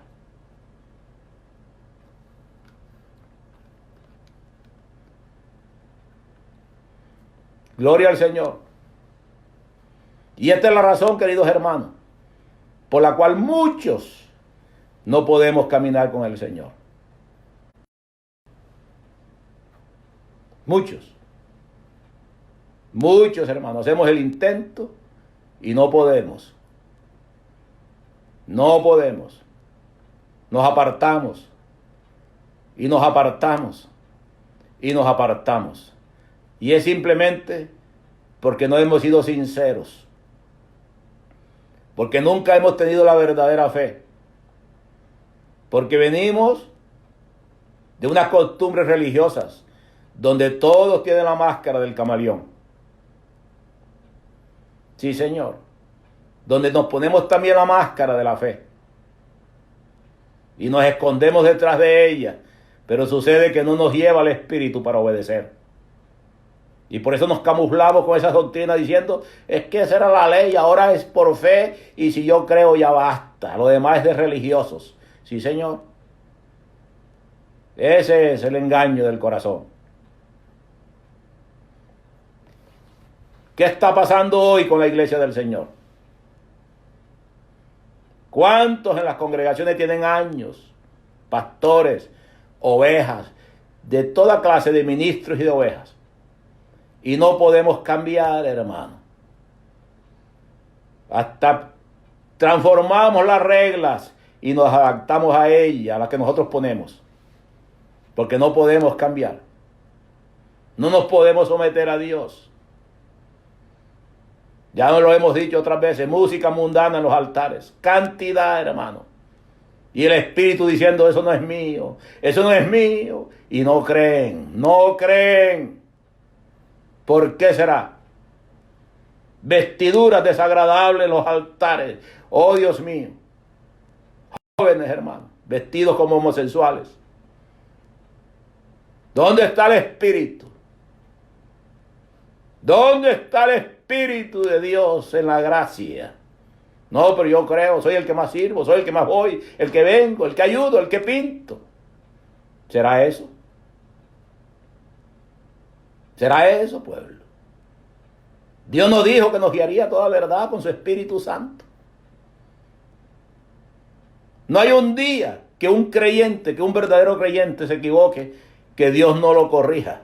Gloria al Señor. Y esta es la razón, queridos hermanos, por la cual muchos no podemos caminar con el Señor. Muchos hermanos, hacemos el intento y no podemos. No podemos. Nos apartamos. Y nos apartamos. Y nos apartamos. Y es simplemente porque no hemos sido sinceros. Porque nunca hemos tenido la verdadera fe. Porque venimos de unas costumbres religiosas donde todos tienen la máscara del camaleón. Sí, Señor. Donde nos ponemos también la máscara de la fe. Y nos escondemos detrás de ella. Pero sucede que no nos lleva el Espíritu para obedecer. Y por eso nos camuflamos con esas doctrinas diciendo, es que esa era la ley, ahora es por fe, y si yo creo ya basta. Lo demás es de religiosos. Sí, Señor. Ese es el engaño del corazón. ¿Qué está pasando hoy con la iglesia del Señor? ¿Cuántos en las congregaciones tienen años? Pastores, ovejas, de toda clase de ministros y de ovejas. Y no podemos cambiar, hermano. Hasta transformamos las reglas y nos adaptamos a ellas, a las que nosotros ponemos. Porque no podemos cambiar. No nos podemos someter a Dios. Ya nos lo hemos dicho otras veces, música mundana en los altares, cantidad, hermano. Y el Espíritu diciendo, eso no es mío, eso no es mío. Y no creen, no creen. ¿Por qué será? Vestiduras desagradables en los altares. Oh, Dios mío. Jóvenes, hermano, vestidos como homosexuales. ¿Dónde está el Espíritu? ¿Dónde está el Espíritu de Dios en la gracia? No, pero yo creo, soy el que más sirvo, soy el que más voy, el que vengo, el que ayudo, el que pinto. ¿Será eso? ¿Será eso, pueblo? Dios nos dijo que nos guiaría toda verdad con su Espíritu Santo. No hay un día que un creyente, que un verdadero creyente se equivoque, que Dios no lo corrija.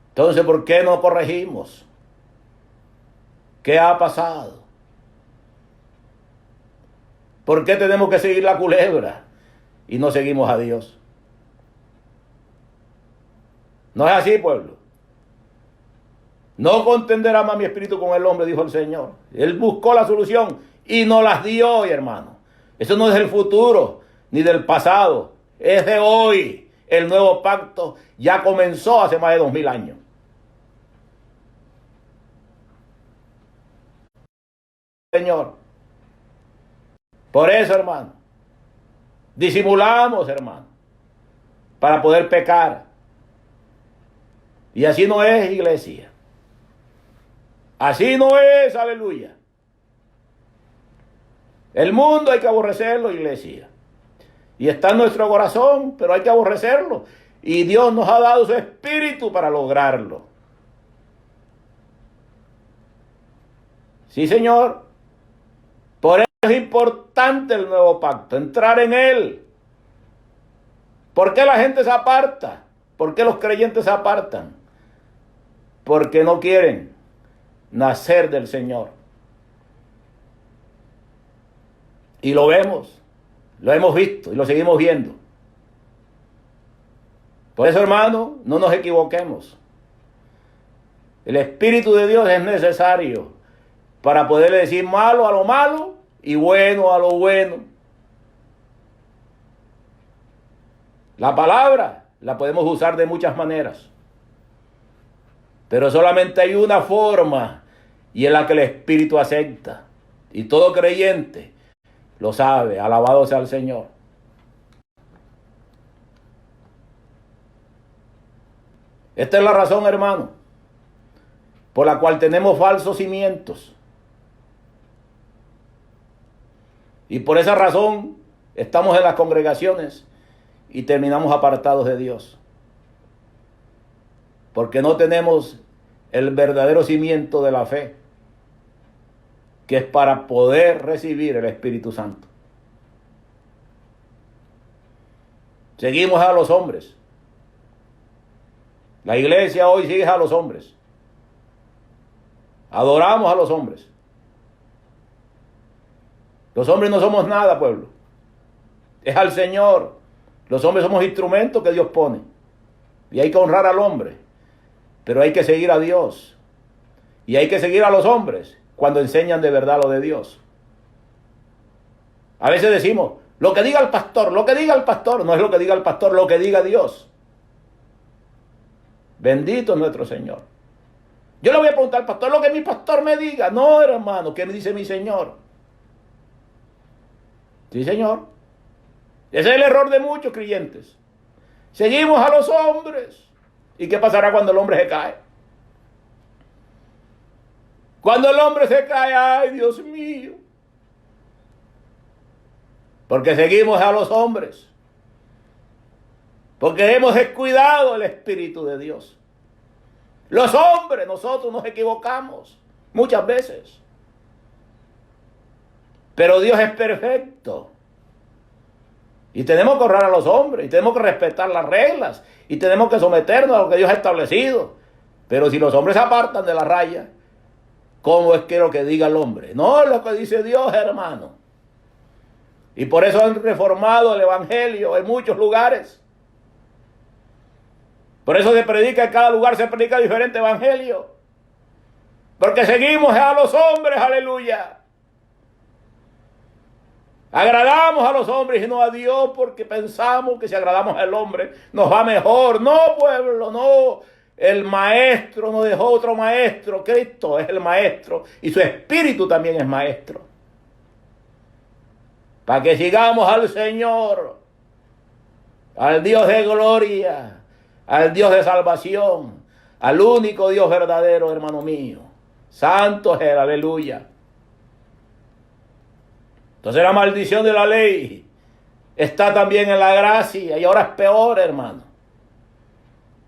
Entonces, ¿por qué no corregimos? ¿Qué ha pasado? ¿Por qué tenemos que seguir la culebra y no seguimos a Dios? No es así, pueblo. No contenderá más mi espíritu con el hombre, dijo el Señor. Él buscó la solución y nos las dio hoy, hermano. Eso no es del futuro ni del pasado. Es de hoy. El nuevo pacto ya comenzó hace más de 2000 años. Señor. Por eso, hermano, disimulamos, hermano, para poder pecar. Y así no es, iglesia. Así no es, aleluya. El mundo hay que aborrecerlo, iglesia. Y está en nuestro corazón, pero hay que aborrecerlo. Y Dios nos ha dado su espíritu para lograrlo. Sí, Señor. Por eso es importante el nuevo pacto, entrar en él. ¿Por qué la gente se aparta? ¿Por qué los creyentes se apartan? Porque no quieren nacer del Señor. Y lo vemos, lo hemos visto y lo seguimos viendo. Por eso, hermano, no nos equivoquemos. El Espíritu de Dios es necesario para poderle decir malo a lo malo y bueno a lo bueno. La palabra la podemos usar de muchas maneras, pero solamente hay una forma y es la que el Espíritu acepta. Y todo creyente lo sabe. Alabado sea el Señor. Esta es la razón, hermano, por la cual tenemos falsos cimientos. Y por esa razón estamos en las congregaciones y terminamos apartados de Dios. Porque no tenemos el verdadero cimiento de la fe, que es para poder recibir el Espíritu Santo. Seguimos a los hombres. La iglesia hoy sigue a los hombres. Adoramos a los hombres. Los hombres no somos nada, pueblo. Es al Señor. Los hombres somos instrumentos que Dios pone. Y hay que honrar al hombre. Pero hay que seguir a Dios. Y hay que seguir a los hombres cuando enseñan de verdad lo de Dios. A veces decimos, lo que diga el pastor, lo que diga el pastor. No es lo que diga el pastor, lo que diga Dios. Bendito es nuestro Señor. Yo le voy a preguntar al pastor lo que mi pastor me diga. No, hermano, ¿qué me dice mi Señor? Sí, Señor. Ese es el error de muchos creyentes. Seguimos a los hombres. ¿Y qué pasará cuando el hombre se cae? Cuando el hombre se cae, ay, Dios mío. Porque seguimos a los hombres. Porque hemos descuidado el Espíritu de Dios. Los hombres, nosotros nos equivocamos muchas veces. Pero Dios es perfecto. Y tenemos que honrar a los hombres. Y tenemos que respetar las reglas. Y tenemos que someternos a lo que Dios ha establecido. Pero si los hombres se apartan de la raya, ¿cómo es que lo que diga el hombre? No, es lo que dice Dios, hermano. Y por eso han reformado el evangelio en muchos lugares. Por eso se predica, en cada lugar se predica diferente evangelio. Porque seguimos a los hombres, aleluya. Agradamos a los hombres y no a Dios porque pensamos que si agradamos al hombre nos va mejor. No, pueblo, no. El maestro nos dejó otro maestro. Cristo es el maestro y su espíritu también es maestro. Para que sigamos al Señor, al Dios de gloria, al Dios de salvación, al único Dios verdadero, hermano mío. Santo es Él, aleluya. Entonces la maldición de la ley está también en la gracia y ahora es peor, hermano.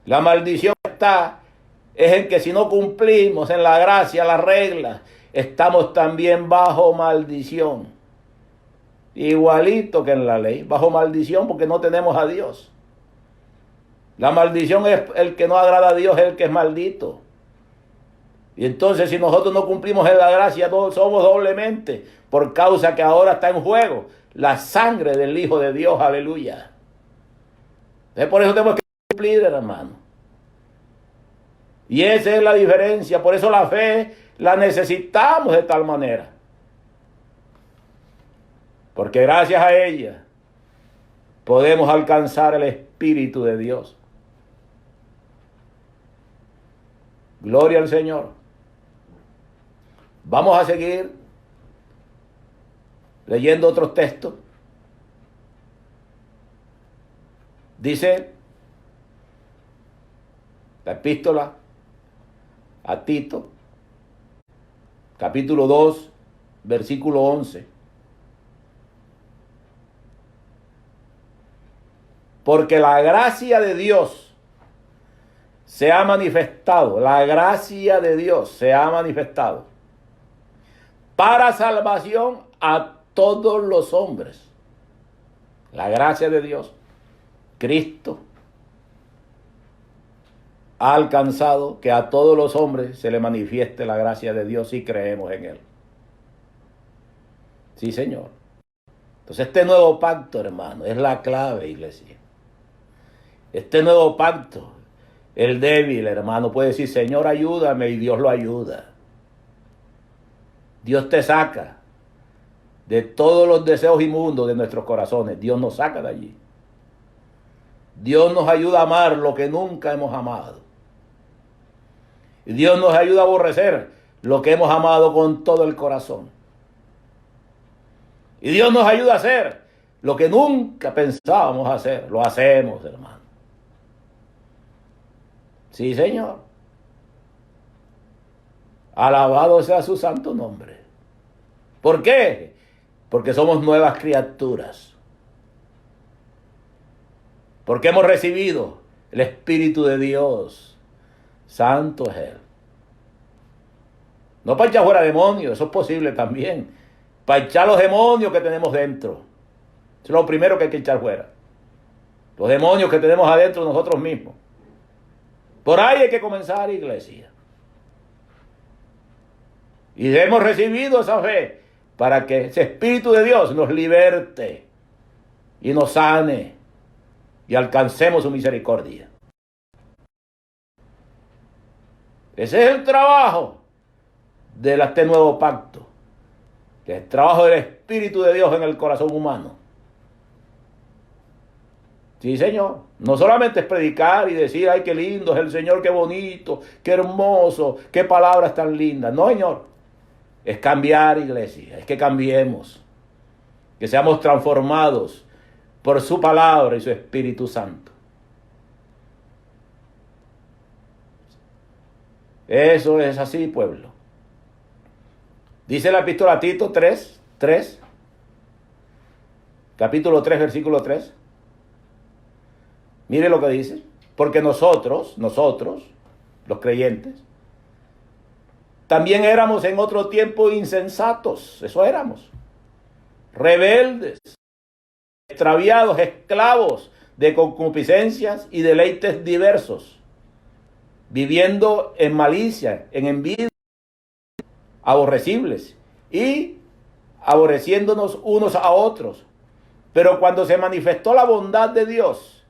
La maldición es en que si no cumplimos en la gracia, las reglas, estamos también bajo maldición. Igualito que en la ley, bajo maldición porque no tenemos a Dios. La maldición es el que no agrada a Dios, es el que es maldito. Y entonces si nosotros no cumplimos en la gracia, somos doblemente, por causa que ahora está en juego la sangre del Hijo de Dios, aleluya. Entonces por eso tenemos que cumplir, hermano. Y esa es la diferencia, por eso la fe la necesitamos de tal manera. Porque gracias a ella podemos alcanzar el Espíritu de Dios. Gloria al Señor. Vamos a seguir leyendo otros textos. Dice la epístola a Tito, capítulo 2, versículo 11. Porque la gracia de Dios se ha manifestado, la gracia de Dios se ha manifestado para salvación a todos los hombres. La gracia de Dios, Cristo, ha alcanzado que a todos los hombres se le manifieste la gracia de Dios si creemos en Él. Sí, Señor. Entonces este nuevo pacto, hermano, es la clave, iglesia. Este nuevo pacto, el débil, hermano, puede decir, Señor, ayúdame, y Dios lo ayuda. Dios te saca de todos los deseos inmundos de nuestros corazones. Dios nos saca de allí. Dios nos ayuda a amar lo que nunca hemos amado. Y Dios nos ayuda a aborrecer lo que hemos amado con todo el corazón. Y Dios nos ayuda a hacer lo que nunca pensábamos hacer. Lo hacemos, hermano. Sí, Señor. Alabado sea su santo nombre. ¿Por qué? Porque somos nuevas criaturas. Porque hemos recibido el Espíritu de Dios. Santo es Él. No para echar fuera demonios, eso es posible también. Para echar los demonios que tenemos dentro. Eso es lo primero que hay que echar fuera. Los demonios que tenemos adentro nosotros mismos. Por ahí hay que comenzar, iglesia. Y hemos recibido esa fe para que ese Espíritu de Dios nos liberte y nos sane y alcancemos su misericordia. Ese es el trabajo de este nuevo pacto. El trabajo del Espíritu de Dios en el corazón humano. Sí, Señor. No solamente es predicar y decir, ay, qué lindo es el Señor, qué bonito, qué hermoso, qué palabras tan lindas. No, Señor. Es cambiar, iglesia. Es que cambiemos. Que seamos transformados por su palabra y su Espíritu Santo. Eso es así, pueblo. Dice la epístola a Tito 3, capítulo 3, versículo 3. Mire lo que dice. Porque nosotros, los creyentes, también éramos en otro tiempo insensatos. Eso éramos. Rebeldes, extraviados, esclavos de concupiscencias y deleites diversos. Viviendo en malicia, en envidia, aborrecibles y aborreciéndonos unos a otros. Pero cuando se manifestó la bondad de Dios,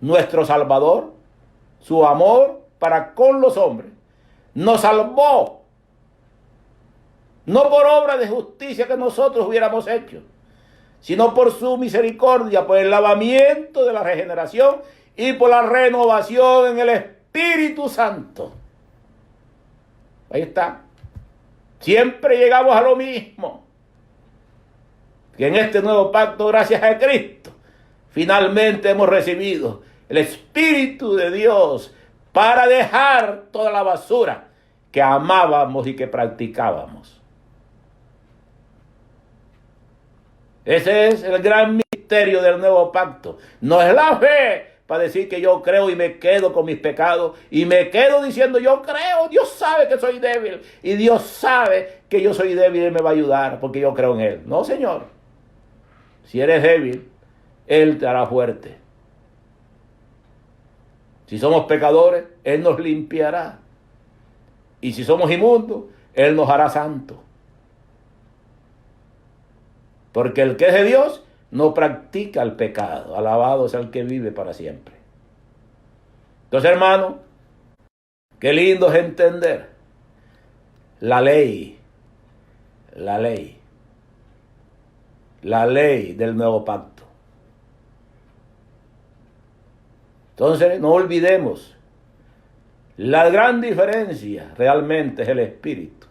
nuestro Salvador, su amor para con los hombres, nos salvó, no por obra de justicia que nosotros hubiéramos hecho, sino por su misericordia, por el lavamiento de la regeneración y por la renovación en el Espíritu Santo. Ahí está. Siempre llegamos a lo mismo. Que en este nuevo pacto, gracias a Cristo, finalmente hemos recibido el Espíritu de Dios para dejar toda la basura que amábamos y que practicábamos. Ese es el gran misterio del nuevo pacto. No es la fe para decir que yo creo y me quedo con mis pecados y me quedo diciendo yo creo, Dios sabe que soy débil y Dios sabe que yo soy débil y me va a ayudar porque yo creo en Él. No, Señor. Si eres débil, Él te hará fuerte. Si somos pecadores, Él nos limpiará. Y si somos inmundos, Él nos hará santos. Porque el que es de Dios no practica el pecado. Alabado sea el que vive para siempre. Entonces, hermano, qué lindo es entender la ley del nuevo pacto. Entonces, no olvidemos, la gran diferencia realmente es el Espíritu.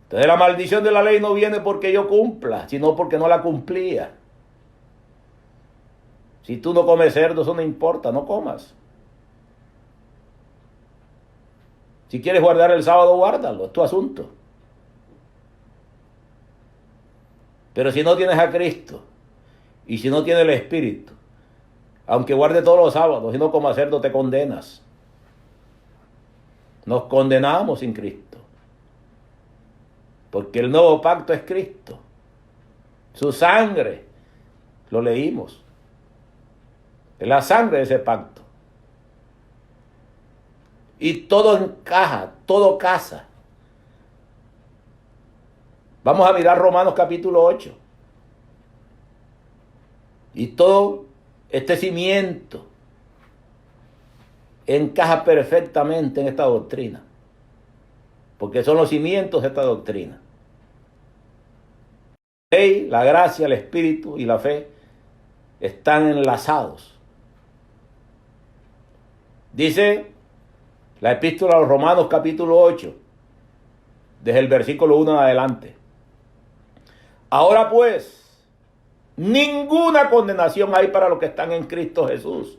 Entonces, la maldición de la ley no viene porque yo cumpla, sino porque no la cumplía. Si tú no comes cerdo, eso no importa, no comas. Si quieres guardar el sábado, guárdalo, es tu asunto. Pero si no tienes a Cristo y si no tienes el Espíritu, aunque guarde todos los sábados y no como cerdo, te condenas. Nos condenamos sin Cristo. Porque el nuevo pacto es Cristo. Su sangre, lo leímos. Es la sangre de ese pacto. Y todo encaja, todo casa. Vamos a mirar Romanos capítulo 8. Y todo este cimiento encaja perfectamente en esta doctrina. Porque son los cimientos de esta doctrina. La ley, la gracia, el espíritu y la fe están enlazados. Dice la epístola a los Romanos capítulo 8, desde el versículo 1 en adelante. Ahora pues, ninguna condenación hay para los que están en Cristo Jesús.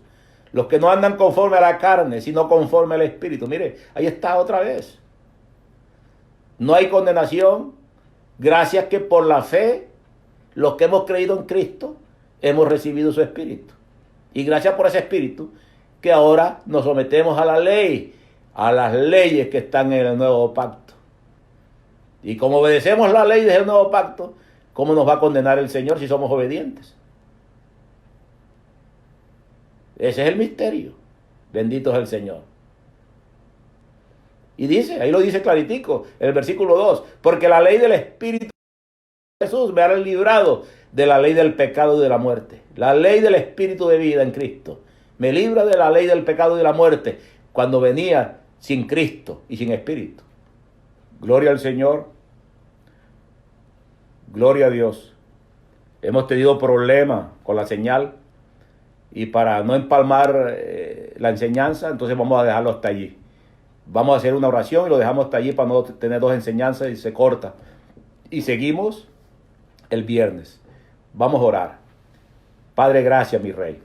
Los que no andan conforme a la carne, sino conforme al Espíritu. Mire, ahí está otra vez. No hay condenación. Gracias que por la fe, los que hemos creído en Cristo, hemos recibido su Espíritu. Y gracias por ese Espíritu, que ahora nos sometemos a la ley, a las leyes que están en el nuevo pacto. Y como obedecemos la ley del nuevo pacto, ¿cómo nos va a condenar el Señor si somos obedientes? Ese es el misterio. Bendito es el Señor. Y dice, ahí lo dice claritico, el versículo 2, porque la ley del Espíritu de Jesús me ha librado de la ley del pecado y de la muerte. La ley del Espíritu de vida en Cristo me libra de la ley del pecado y de la muerte cuando venía sin Cristo y sin Espíritu. Gloria al Señor. Gloria a Dios. Hemos tenido problemas con la señal y para no empalmar la enseñanza, entonces vamos a dejarlo hasta allí. Vamos a hacer una oración y lo dejamos hasta allí para no tener dos enseñanzas y se corta. Y seguimos el viernes. Vamos a orar. Padre, gracias, mi Rey.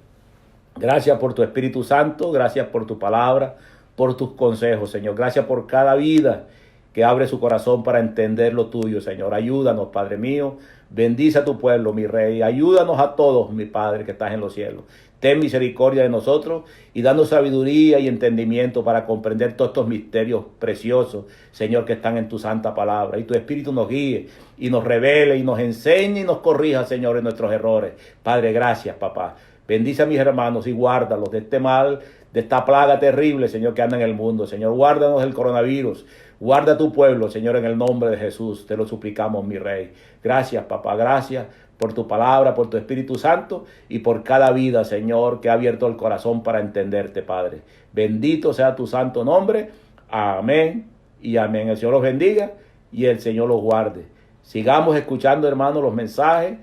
Gracias por tu Espíritu Santo, gracias por tu palabra, por tus consejos, Señor. Gracias por cada vida que abre su corazón para entender lo tuyo, Señor. Ayúdanos, Padre mío. Bendice a tu pueblo, mi Rey. Ayúdanos a todos, mi Padre, que estás en los cielos. Ten misericordia de nosotros y danos sabiduría y entendimiento para comprender todos estos misterios preciosos, Señor, que están en tu santa palabra. Y tu Espíritu nos guíe y nos revele y nos enseñe y nos corrija, Señor, en nuestros errores. Padre, gracias, papá. Bendice a mis hermanos y guárdalos de este mal, de esta plaga terrible, Señor, que anda en el mundo. Señor, guárdanos del coronavirus. Guarda a tu pueblo, Señor, en el nombre de Jesús. Te lo suplicamos, mi Rey. Gracias, papá. Gracias por tu palabra, por tu Espíritu Santo y por cada vida, Señor, que ha abierto el corazón para entenderte, Padre. Bendito sea tu santo nombre. Amén y amén. El Señor los bendiga y el Señor los guarde. Sigamos escuchando, hermanos, los mensajes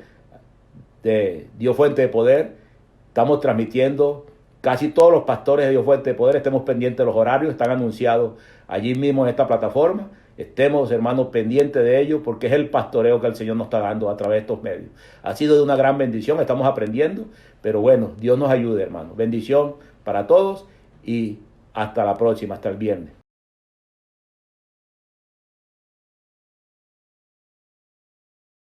de Dios Fuente de Poder. Estamos transmitiendo casi todos los pastores de Dios Fuente de Poder. Estemos pendientes de los horarios, están anunciados allí mismo en esta plataforma. Estemos, hermanos, pendientes de ellos porque es el pastoreo que el Señor nos está dando a través de estos medios. Ha sido de una gran bendición, estamos aprendiendo, pero bueno, Dios nos ayude, hermanos. Bendición para todos y hasta la próxima, hasta el viernes.